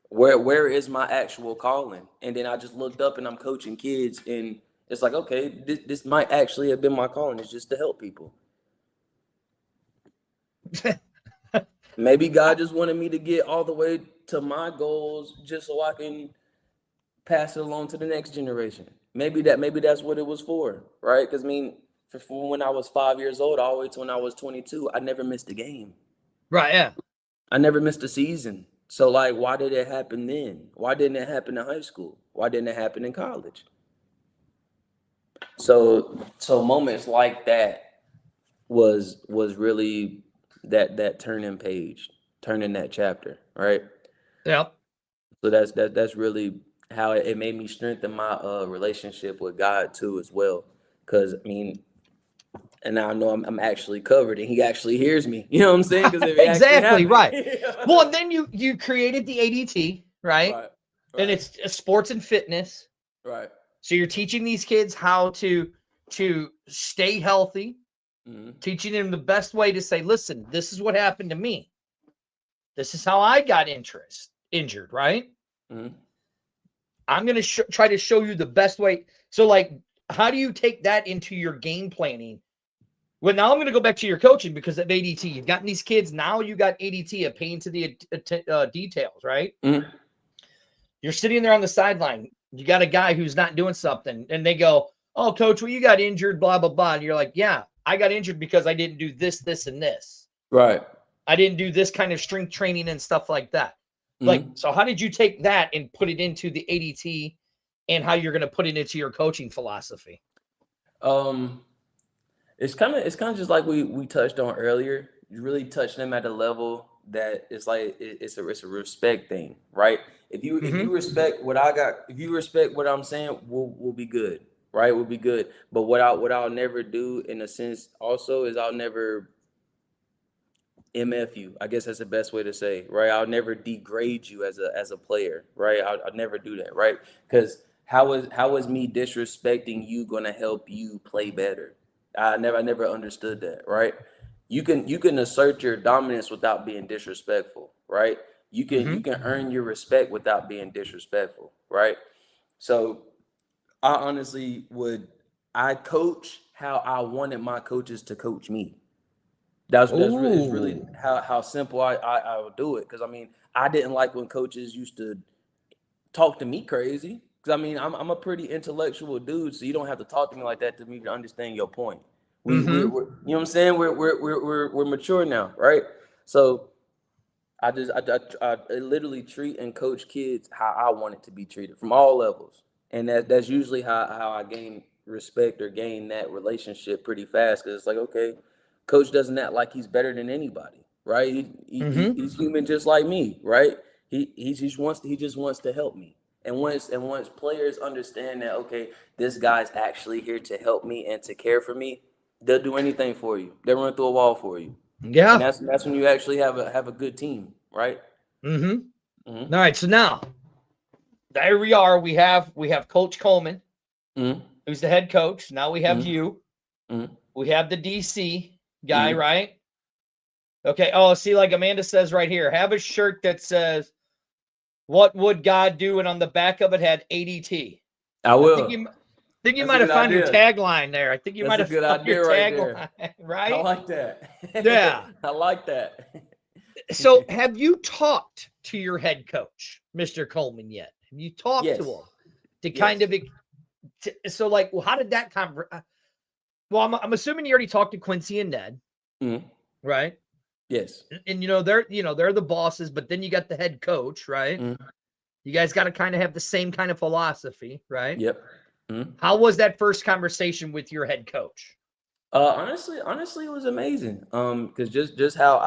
Where is my actual calling? And then I just looked up and I'm coaching kids and it's like, okay, this might actually have been my calling. It's just to help people. Maybe God just wanted me to get all the way to my goals just so I can pass it along to the next generation. Maybe that's what it was for, right? Because I mean, from when I was 5 years old all the way to when I was 22, I never missed a game. Right. Yeah. I never missed a season. So like, why did it happen then? Why didn't it happen in high school? Why didn't it happen in college? So moments like that was really that turning page, turning that chapter, right? Yeah. So that's really how it made me strengthen my relationship with God too as well. Cause I mean, and now I know I'm actually covered and he actually hears me. You know what I'm saying? Because if it actually Exactly. happened. Right. Well, and then you created the ADT, right? Right. And it's sports and fitness. Right. So you're teaching these kids how to stay healthy, Mm-hmm. teaching them the best way to say, listen, this is what happened to me. This is how I got injured, right? Mm-hmm. I'm going to try to show you the best way. So like, how do you take that into your game planning? Well, now I'm going to go back to your coaching because of ADT. You've gotten these kids. Now you got ADT, a pain to the details, right? Mm-hmm. You're sitting there on the sideline. You got a guy who's not doing something, and they go, oh, coach, well, you got injured, blah, blah, blah. And you're like, yeah, I got injured because I didn't do this, this, and this. Right. I didn't do this kind of strength training and stuff like that. Mm-hmm. Like, so how did you take that and put it into the ADT and how you're going to put it into your coaching philosophy? It's kind of just like we touched on earlier. You really touch them at a level that it's like it's a respect thing, right? If you respect what I got, if you respect what I'm saying, we'll be good, right? We'll be good. But what I'll never do in a sense also is I'll never MF you. I guess that's the best way to say, right? I'll never degrade you as a player, right? I'll never do that, right? Because how is me disrespecting you gonna help you play better? I never understood that, right? You can assert your dominance without being disrespectful, right? You can earn your respect without being disrespectful, right? So I honestly I coach how I wanted my coaches to coach me. That's really, it's really Oh. how simple I would do it. Because I mean, I didn't like when coaches used to talk to me crazy. Because I mean, I'm a pretty intellectual dude, so you don't have to talk to me like that to me to understand your point. We're you know what I'm saying? We're mature now, right? So I literally treat and coach kids how I want it to be treated from all levels, and that's usually how I gain respect or gain that relationship pretty fast. Because it's like, okay, coach doesn't act like he's better than anybody, right? He's human just like me, right? He just wants to help me. And once players understand that, okay, this guy's actually here to help me and to care for me, they'll do anything for you. They'll run through a wall for you. And Yeah. that's when you actually have a good team, right? All right. So now there we are. We have Coach Coleman, Mm-hmm. who's the head coach. Now we have Mm-hmm. you. Mm-hmm. We have the DC guy, Mm-hmm. right? Okay. Oh, see, like Amanda says right here, have a shirt that says, "What would God do?" And on the back of it had ADT. I I think will. you That's a might have good found your idea. tagline there. I think you That's might a have good found your idea right there. tagline, I right? like that. Yeah. I like that. So, have you talked to your head coach, Mr. Coleman, yet? Have you talked to Yes. him to kind Yes. of so like, well, how did that well, I'm assuming you already talked to Quincy and Ned, Mm-hmm. right? Yes. And they're the bosses, but then you got the head coach, right? Mm-hmm. You guys got to kind of have the same kind of philosophy, right? Yep. Mm-hmm. How was that first conversation with your head coach? Honestly, it was amazing. Because just how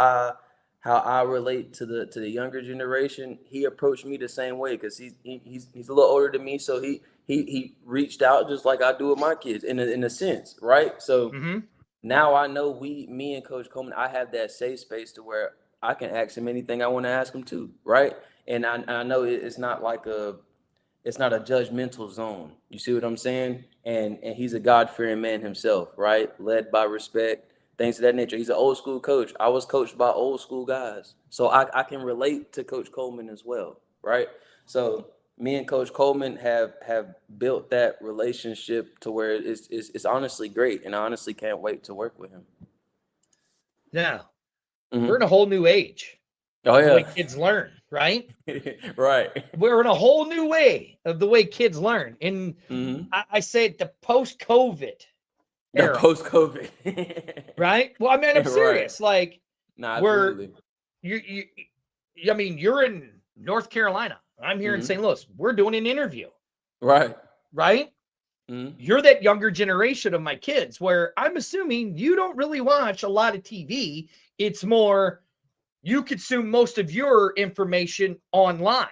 I relate to the younger generation, he approached me the same way. Because he's a little older than me, so he reached out just like I do with my kids in a sense, right? So Mm-hmm. now I know me and Coach Coleman, I have that safe space to where I can ask him anything I want to ask him to, right? And I know it's not like it's not a judgmental zone. You see what I'm saying? And he's a God-fearing man himself, right? Led by respect, things of that nature. He's an old school coach. I was coached by old school guys. So I can relate to Coach Coleman as well, right? So me and Coach Coleman have built that relationship to where it's honestly great, and I honestly can't wait to work with him. Now, we're in Mm-hmm. a whole new age Oh of the way yeah. kids learn, right? Right. We're in a whole new way of the way kids learn. And Mm-hmm. I say it, the post-COVID The era, post-COVID. right? Well, I mean, I'm Right. serious. Like, No, we're absolutely. you I mean, you're in North Carolina. I'm here in Mm-hmm. St. Louis. We're doing an interview, Right. right? Mm-hmm. You're that younger generation of my kids where I'm assuming you don't really watch a lot of TV. It's more you consume most of your information online,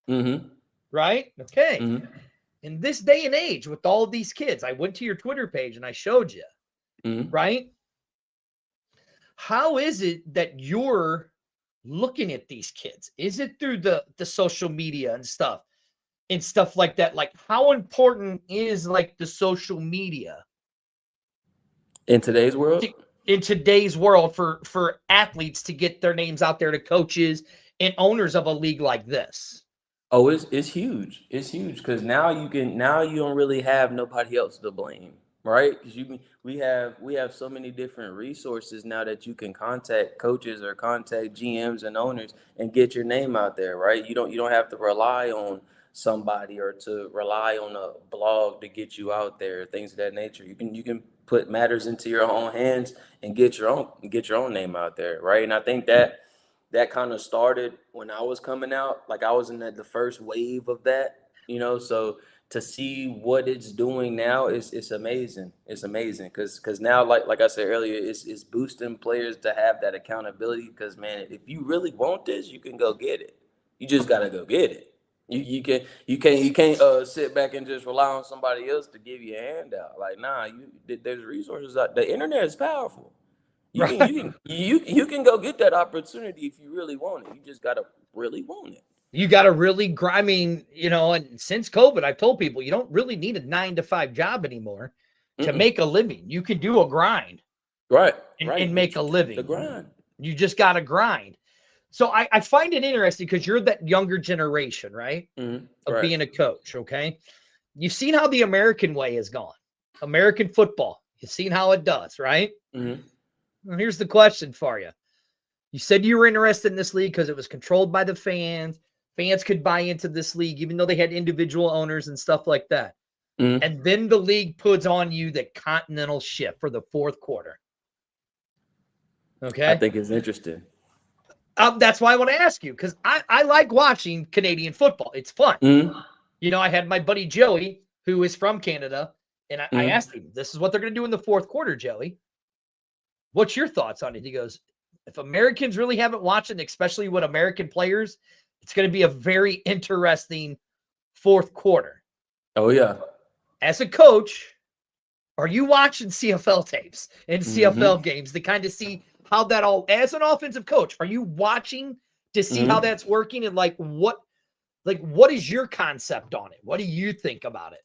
Mm-hmm. right? Okay. Mm-hmm. In this day and age, with all of these kids, I went to your Twitter page and I showed you, Mm-hmm. right? How is it that you're looking at these kids? Is it through the social media and stuff like that? Like, how important is like the social media In today's world? in today's world for athletes to get their names out there to coaches and owners of a league like this? Oh, it's huge. It's huge because now you don't really have nobody else to blame, right? Because we have so many different resources now that you can contact coaches or contact GMs and owners and get your name out there, right? You don't have to rely on somebody or to rely on a blog to get you out there, things of that nature. You can put matters into your own hands and get your own name out there, right? And I think that kind of started when I was coming out. Like I was in the first wave of that. So to see what it's doing now it's amazing. It's amazing because now, like I said earlier, it's boosting players to have that accountability. Because man, if you really want this, you can go get it. You just gotta go get it. You can't sit back and just rely on somebody else to give you a handout. Like nah, there's resources out. The internet is powerful. You can Right. you can you can go get that opportunity if you really want it. You just gotta really want it. You got to really I mean, and since COVID, I've told people you don't really need a 9 to 5 job anymore. to make a living. You can do a grind Right. and make a living. The grind. You just got to grind. So I find it interesting because you're that younger generation, right? Of being a coach, okay? You've seen how the American way has gone. American football. You've seen how it does, right? Well, here's the question for you. You said you were interested in this league because it was controlled by the fans. Fans could buy into this league, even though they had individual owners and stuff like that. And then the league puts on you the continental shift for the fourth quarter. Okay? I think it's interesting. That's why I want to ask you, because I like watching Canadian football. It's fun. You know, I had my buddy Joey, who is from Canada, and I asked him, this is what they're going to do in the fourth quarter, Joey. What's your thoughts on it? He goes, if Americans really haven't watched it, especially with American players, it's going to be a very interesting fourth quarter. Oh, yeah. As a coach, are you watching CFL tapes and CFL games to kind of see how that all, as an offensive coach, are you watching to see how that's working? And what is your concept on it? What do you think about it?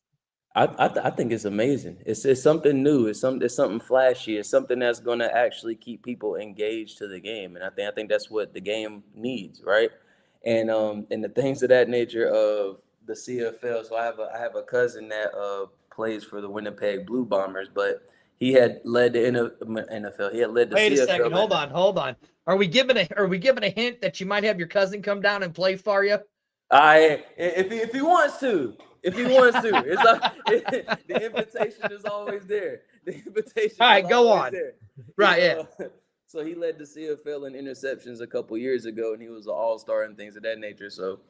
I think it's amazing. It's something new. It's something flashy. It's something that's going to actually keep people engaged to the game. And I think that's what the game needs, right? And the things of that nature of the CFL. So I have a cousin that plays for the Winnipeg Blue Bombers, but he had led the NFL. He had led the CFL. Wait a second. Hold on. Are we giving a hint that you might have your cousin come down and play for you? If he wants to. If he wants to, it's like, the invitation is always there. The invitation. All right, is go always on. There. Right, yeah. So he led the CFL in interceptions a couple years ago, and he was an all-star and things of that nature. So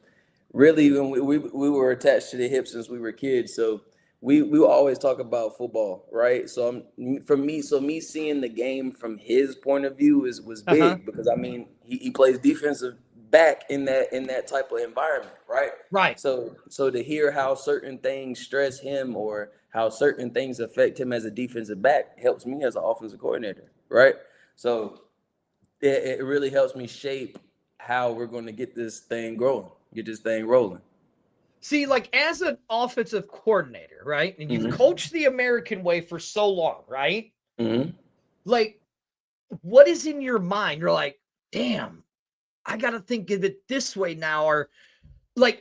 really, when we were attached to the hip since we were kids, so we will always talk about football, right? So me seeing the game from his point of view was big because I mean he plays defensive back in that type of environment, right? Right. So to hear how certain things stress him or how certain things affect him as a defensive back helps me as an offensive coordinator, right? So it really helps me shape how we're going to get this thing growing, get this thing rolling. See, as an offensive coordinator, right? And you've coached the American way for so long, right? What is in your mind? You're like, damn, I got to think of it this way now. Or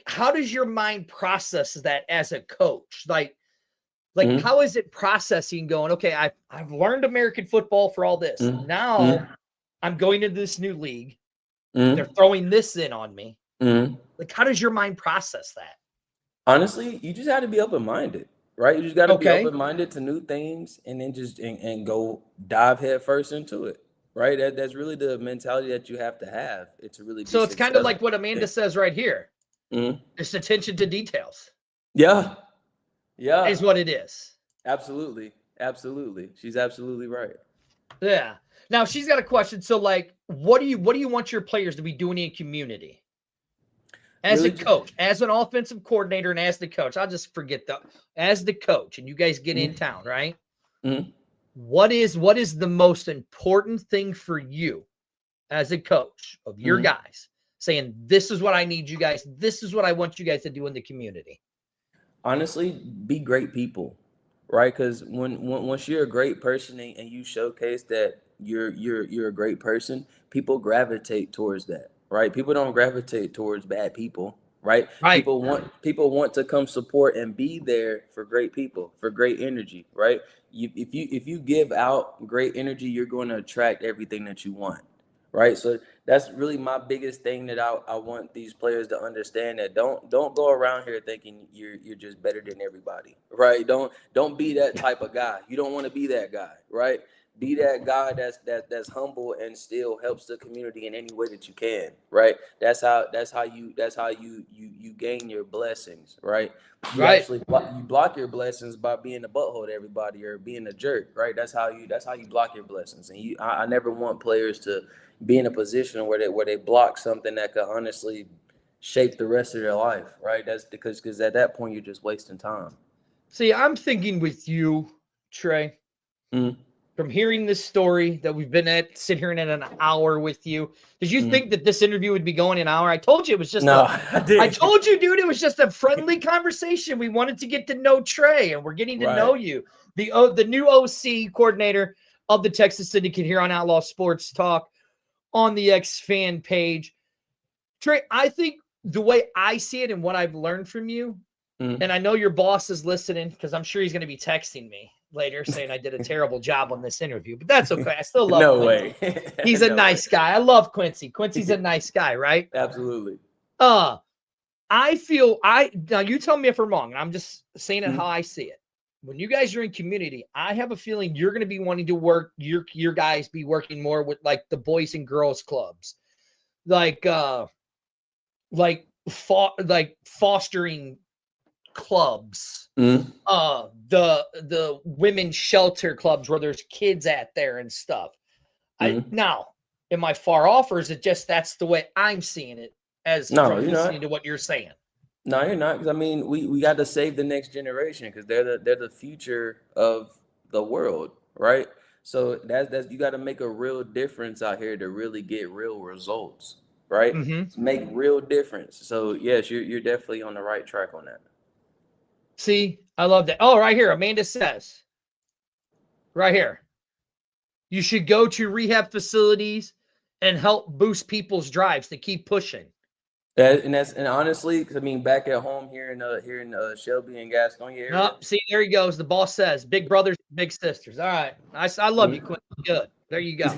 how does your mind process that as a coach? How is it processing going, okay, I've learned American football for all this. Now I'm going into this new league. They're throwing this in on me. How does your mind process that? Honestly, you just have to be open-minded, right? You just got to be open-minded to new things and then just and go dive head first into it, right? That's really the mentality that you have to have. It's really so it's kind of like what Amanda says right here. It's attention to details. Yeah. Is what it is. Absolutely. She's absolutely right. Yeah. Now she's got a question. So what do you want your players to be doing in community? As a coach, as an offensive coordinator, and as the coach, I'll just forget as the coach, and you guys get in town, right? What is the most important thing for you as a coach of your guys saying, this is what I need you guys, this is what I want you guys to do in the community? Honestly, be great people, right? Because once you're a great person and you showcase that you're a great person, people gravitate towards that. Right? People don't gravitate towards bad people, right? People want to come support and be there for great people, for great energy, right? If you give out great energy, you're going to attract everything that you want, right? So that's really my biggest thing that I want these players to understand, that don't go around here thinking you're just better than everybody, right? Don't be that type of guy. You don't want to be that guy, right? Be that guy that's humble and still helps the community in any way that you can, right? That's how you gain your blessings, right? You actually block your blessings by being a butthole to everybody or being a jerk, right? That's how you block your blessings. And I never want players to be in a position where they block something that could honestly shape the rest of their life, right? That's because at that point you're just wasting time. See, I'm thinking with you, Trey. from hearing this story that we've been sitting here in an hour with you. Did you Mhm. think that this interview would be going an hour? I told you it was just No, I didn't. told you, dude, it was just a friendly conversation. We wanted to get to know Trey, and we're getting to know Right. you. The new OC coordinator of the Texas Syndicate here on Outlaw Sports Talk on the X fan page. Trey, I think the way I see it and what I've learned from you, Mhm. and I know your boss is listening because I'm sure he's going to be texting me later saying I did a terrible job on this interview, but that's okay. I still love No Quincy. way. He's a No nice way. guy. I love Quincy. Quincy's a nice guy, right? Absolutely. I feel now you tell me if I'm wrong. I'm just saying it Mhm. how I see it. When you guys are in community, I have a feeling you're going to be wanting to work your guys be working more with like the boys and girls clubs. Like fostering clubs, Mhm. the women's shelter clubs where there's kids at there and stuff. Mhm. Now, am I far off, or is it just that's the way I'm seeing it as No, from you're listening not. to what you're saying? No, you're not. Because I mean, we got to save the next generation because they're the future of the world, right? So that's you got to make a real difference out here to really get real results, right? Mm-hmm. To make real difference. So yes, you're definitely on the right track on that. See, I love that. Oh, right here, Amanda says, right here, you should go to rehab facilities and help boost people's drives to keep pushing. And honestly, 'cause I mean, back at home here in Shelby and Gasconia area. Oh, see, there he goes. The boss says, big brothers, big sisters. All right. I love you, Quinn. Good. There you go.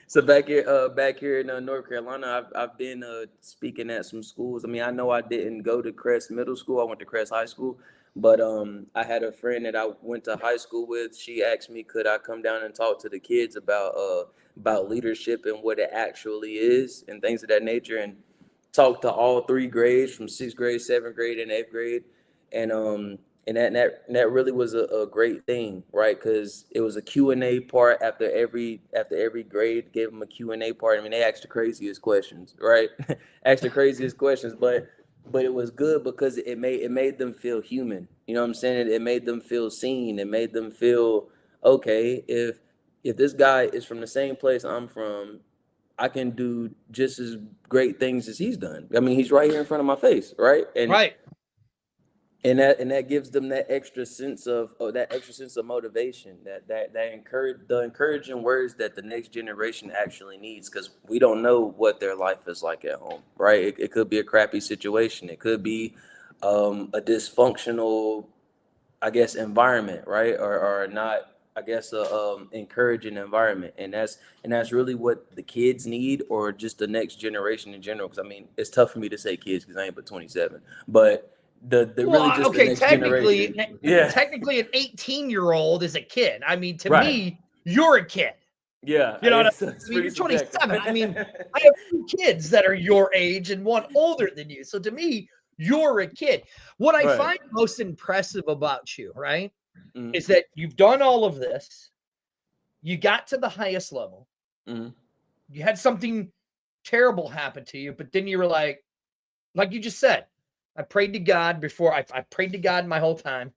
So back here in North Carolina, I've been speaking at some schools. I mean, I know I didn't go to Crest Middle School. I went to Crest High School, but I had a friend that I went to high school with. She asked me, could I come down and talk to the kids about leadership and what it actually is and things of that nature, and talk to all three grades from sixth grade, seventh grade, and eighth grade, and that really was a great thing, right? Because it was a Q&A part after every grade, gave them a Q&A part. I mean, they asked the craziest questions, right? Asked the craziest questions, but it was good because it made them feel human. You know what I'm saying? It made them feel seen. It made them feel okay. If this guy is from the same place I'm from, I can do just as great things as he's done. I mean, he's right here in front of my face, right? And Right. and that gives them that extra sense of motivation, that encouraging words that the next generation actually needs, because we don't know what their life is like at home, right? It could be a crappy situation. It could be a dysfunctional, I guess, environment, right? Or not, I guess, a encouraging environment, and that's really what the kids need, or just the next generation in general. Because I mean, it's tough for me to say kids because I ain't but 27, but the Well, really just the okay, next generation. Yeah, technically an 18-year-old is a kid. I mean, to right. me, you're a kid. Yeah, You know what I it's mean? pretty You're subjective. 27. I mean, I have two kids that are your age and one older than you. So to me, you're a kid. What I Right. find most impressive about you, right, Mhm. is that you've done all of this. You got to the highest level. Mhm. You had something terrible happen to you, but then you were like you just said, I prayed to God before I prayed to God my whole time.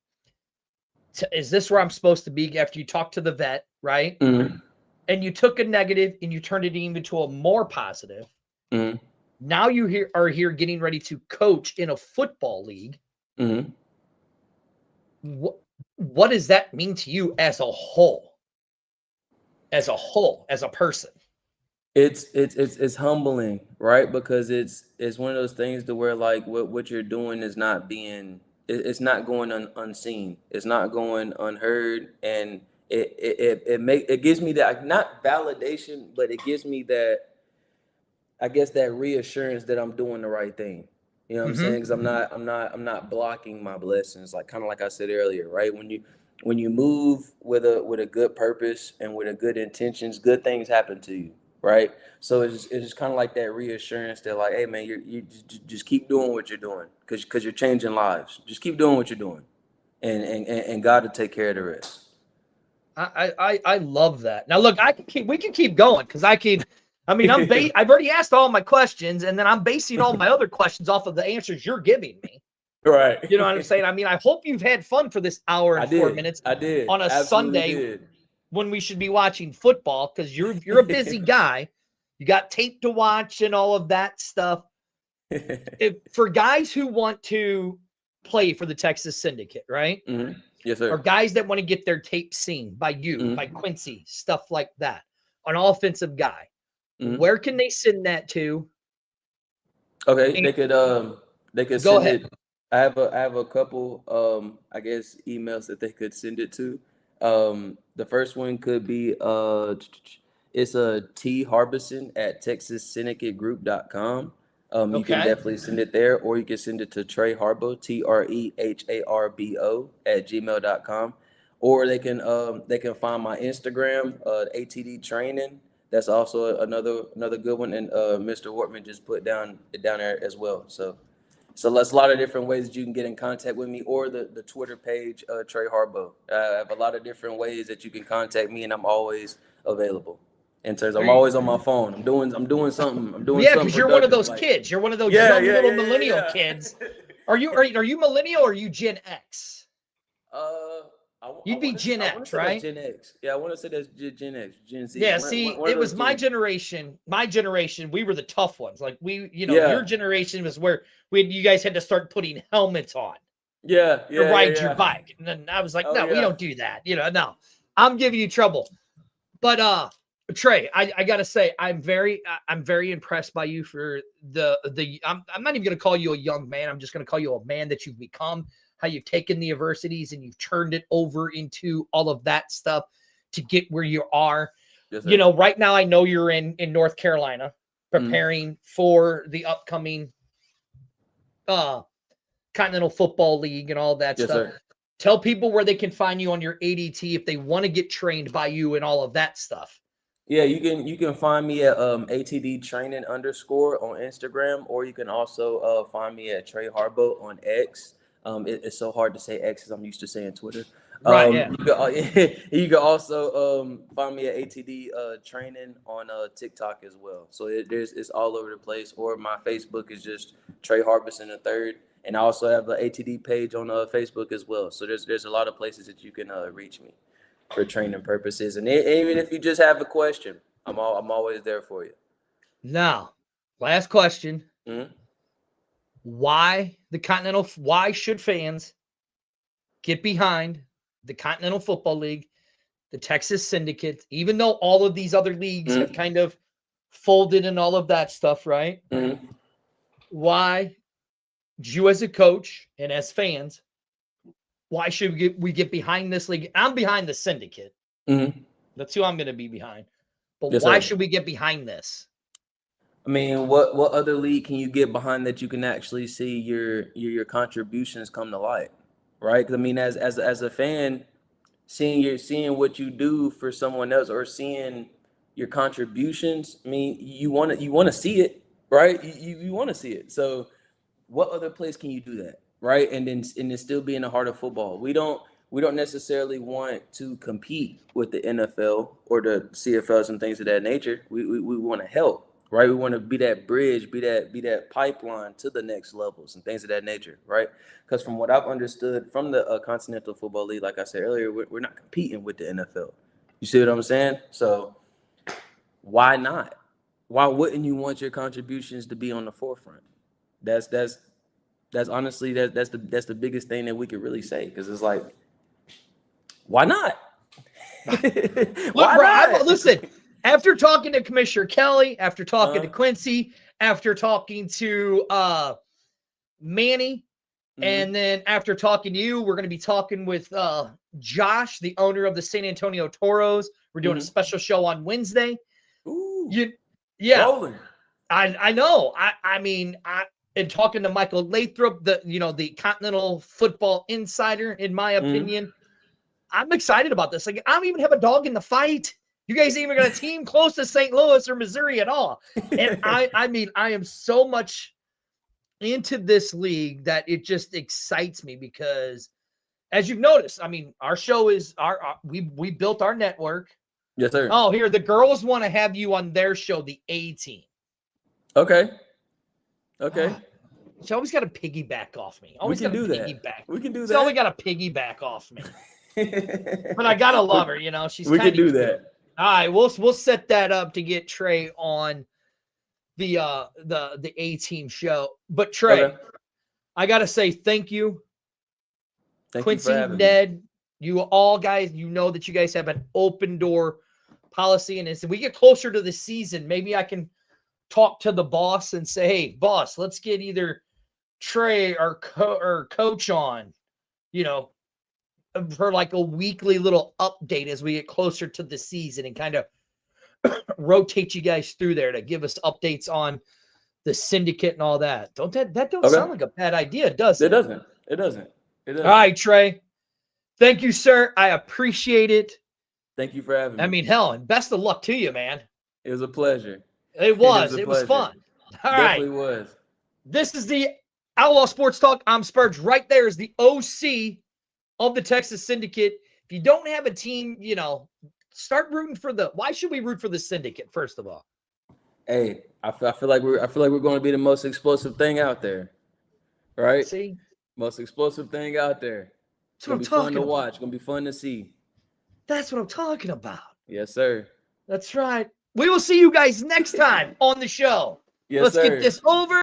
Is this where I'm supposed to be after you talked to the vet, right? Mhm. And you took a negative and you turned it into a more positive. Mhm. Now you are here getting ready to coach in a football league. Mhm. What does that mean to you as a whole? As a whole, as a person? It's humbling, right? Because it's one of those things to where, like, what you're doing is not being it's not going unseen. It's not going unheard, and it gives me that, not validation, but it gives me that, I guess, that reassurance that I'm doing the right thing. You know what I'm saying? Mm-hmm. Because I'm not blocking my blessings. Like, kind of like I said earlier, right? When you move with a good purpose and with a good intentions, good things happen to you, right? So it's kind of like that reassurance that, like, hey man, you just keep doing what you're doing, because you're changing lives. Just keep doing what you're doing, and God will take care of the rest. I love that. Now look, we can keep going because I mean, I've already asked all my questions, and then I'm basing all my other questions off of the answers you're giving me. Right. You know what I'm saying? I mean, I hope you've had fun for this hour I and 4 did. minutes I did. on a Absolutely Sunday. did. when we should be watching football because you're a busy guy. You got tape to watch and all of that stuff. For guys who want to play for the Texas Syndicate, right? Mm-hmm. Yes, Or sir. guys that want to get their tape seen by you, by Quincy, stuff like that, an offensive guy, where can they send that to? Okay, And they could go send ahead. it. I have a couple I guess emails that they could send it to. The first one could be it's a T Harbison at TexasSyndicateGroup.com. You can Okay. definitely send it there, or you can send it to Trey Harbo, TREHARBO at gmail.com. Or they can find my Instagram, ATD Training. That's also another good one, and Mr. Wortman just put down there as well. So that's a lot of different ways that you can get in contact with me, or the Twitter page, Trey Harbo. I have a lot of different ways that you can contact me, and I'm always available. In terms, I'm always on my phone. I'm doing something. I'm doing Yeah, something because you're one of productive. those kids. You're one of those Yeah, young yeah, little yeah, yeah, millennial yeah. kids. Are you millennial or are you Gen X? Uh, I You'd be want to Gen I want to X, say that's right? Gen X. Yeah, I want to say that's Gen X, Gen Z. Yeah, One see, of it those was my Gen. generation. My generation, we were the tough ones. Like your Yeah, generation was where you guys had to start putting helmets on yeah, to yeah, yeah, ride your yeah. bike. And then I was like, Oh no, we yeah. don't do that. No. I'm giving you trouble. But Trey, I gotta say, I'm very impressed by you for I'm not even gonna call you a young man. I'm just gonna call you a man that you've become, how you've taken the adversities and you've turned it over into all of that stuff to get where you are. Yes, sir. Right now I know you're in North Carolina Mhm. preparing for the upcoming Continental Football League and all that Yes, stuff. sir. Tell people where they can find you on your ADT if they want to get trained by you and all of that stuff. Yeah, you can find me at ATD Training underscore on Instagram, or you can also find me at Trey Harbo on X. It's so hard to say X because I'm used to saying Twitter. Right, yeah. You can also find me at ATD Training on TikTok as well. So it's all over the place. Or my Facebook is just Trey Harbison the third, and I also have the ATD page on Facebook as well. So there's a lot of places that you can reach me for training purposes. And even if you just have a question, I'm always there for you. Now, last question. Mhm. Why should fans get behind the Continental Football League, the Texas Syndicate, even though all of these other leagues have Mhm. kind of folded and all of that stuff, right? Mhm. Why, you as a coach and as fans, why should we get behind this league? I'm behind the Syndicate. Mhm. That's who I'm going to be behind. But Yes, why sir. should we get behind this? I mean, what other league can you get behind that you can actually see your contributions come to light, right? 'Cause I mean, as a fan, seeing what you do for someone else, or seeing your contributions, I mean, you want to see it, right? You want to see it. So what other place can you do that, right? And then still be in the heart of football. We don't necessarily want to compete with the NFL or the CFLs and things of that nature. We want to help, right? We want to be that bridge, be that pipeline to the next levels and things of that nature, right? Because from what I've understood from the Continental Football League, like I said earlier, we're not competing with the NFL. You see what I'm saying? So why not? Why wouldn't you want your contributions to be on the forefront? That's honestly that's the biggest thing that we could really say, because it's like, why not? Look, Why bro, not? listen, after talking to Commissioner Kelly, after talking to Uh, Quincy, after talking to Manny, mhm, and then after talking to you, we're going to be talking with Josh, the owner of the San Antonio Toros. We're doing a mhm. special show on Wednesday. Ooh, Yeah, rolling. I know. I mean, and talking to Michael Lathrop, the Continental Football Insider, in my Mhm. opinion, I'm excited about this. Like, I don't even have a dog in the fight. You guys ain't even got a team close to St. Louis or Missouri at all. And I mean, I am so much into this league that it just excites me because, as you've noticed, I mean, our show is we built our network. Yes, sir. Oh, here the girls want to have you on their show, the A Team. Okay. Okay. She always got to piggyback off me. We Always got can to do that. piggyback. We can do She's always that. got to piggyback off me. But I gotta love her, you know. She's We kind can of do that. All right, we'll set that up to get Trey on the A-Team show. But Trey, Okay. I gotta say thank you. Thank you for Quincy, having me. Ned, you all guys, you know that you guys have an open door policy. And as we get closer to the season, maybe I can talk to the boss and say, hey, boss, let's get either Trey or Coach on, you know, for like a weekly little update as we get closer to the season and kind of rotate you guys through there to give us updates on the Syndicate and all that. That don't sound like a bad idea, does it? It doesn't. It doesn't. It doesn't. All right, Trey. Thank you, sir. I appreciate it. Thank you for having me. I mean, hell, and best of luck to you, man. It was a pleasure. It was. It was fun. All right. Definitely was. This is the Outlaw Sports Talk. I'm Spurge. Right there is the OC of the Texas Syndicate. If you don't have a team, you know, start rooting for why should we root for the Syndicate, first of all? Hey, I feel like we're going to be the most explosive thing out there. Right? See? Most explosive thing out there. That's what I'm It's going to be fun talking to about. watch. It's going to be fun to see. That's what I'm talking about. Yes, sir. That's right. We will see you guys next time on the show. Yes, Let's sir. get this over.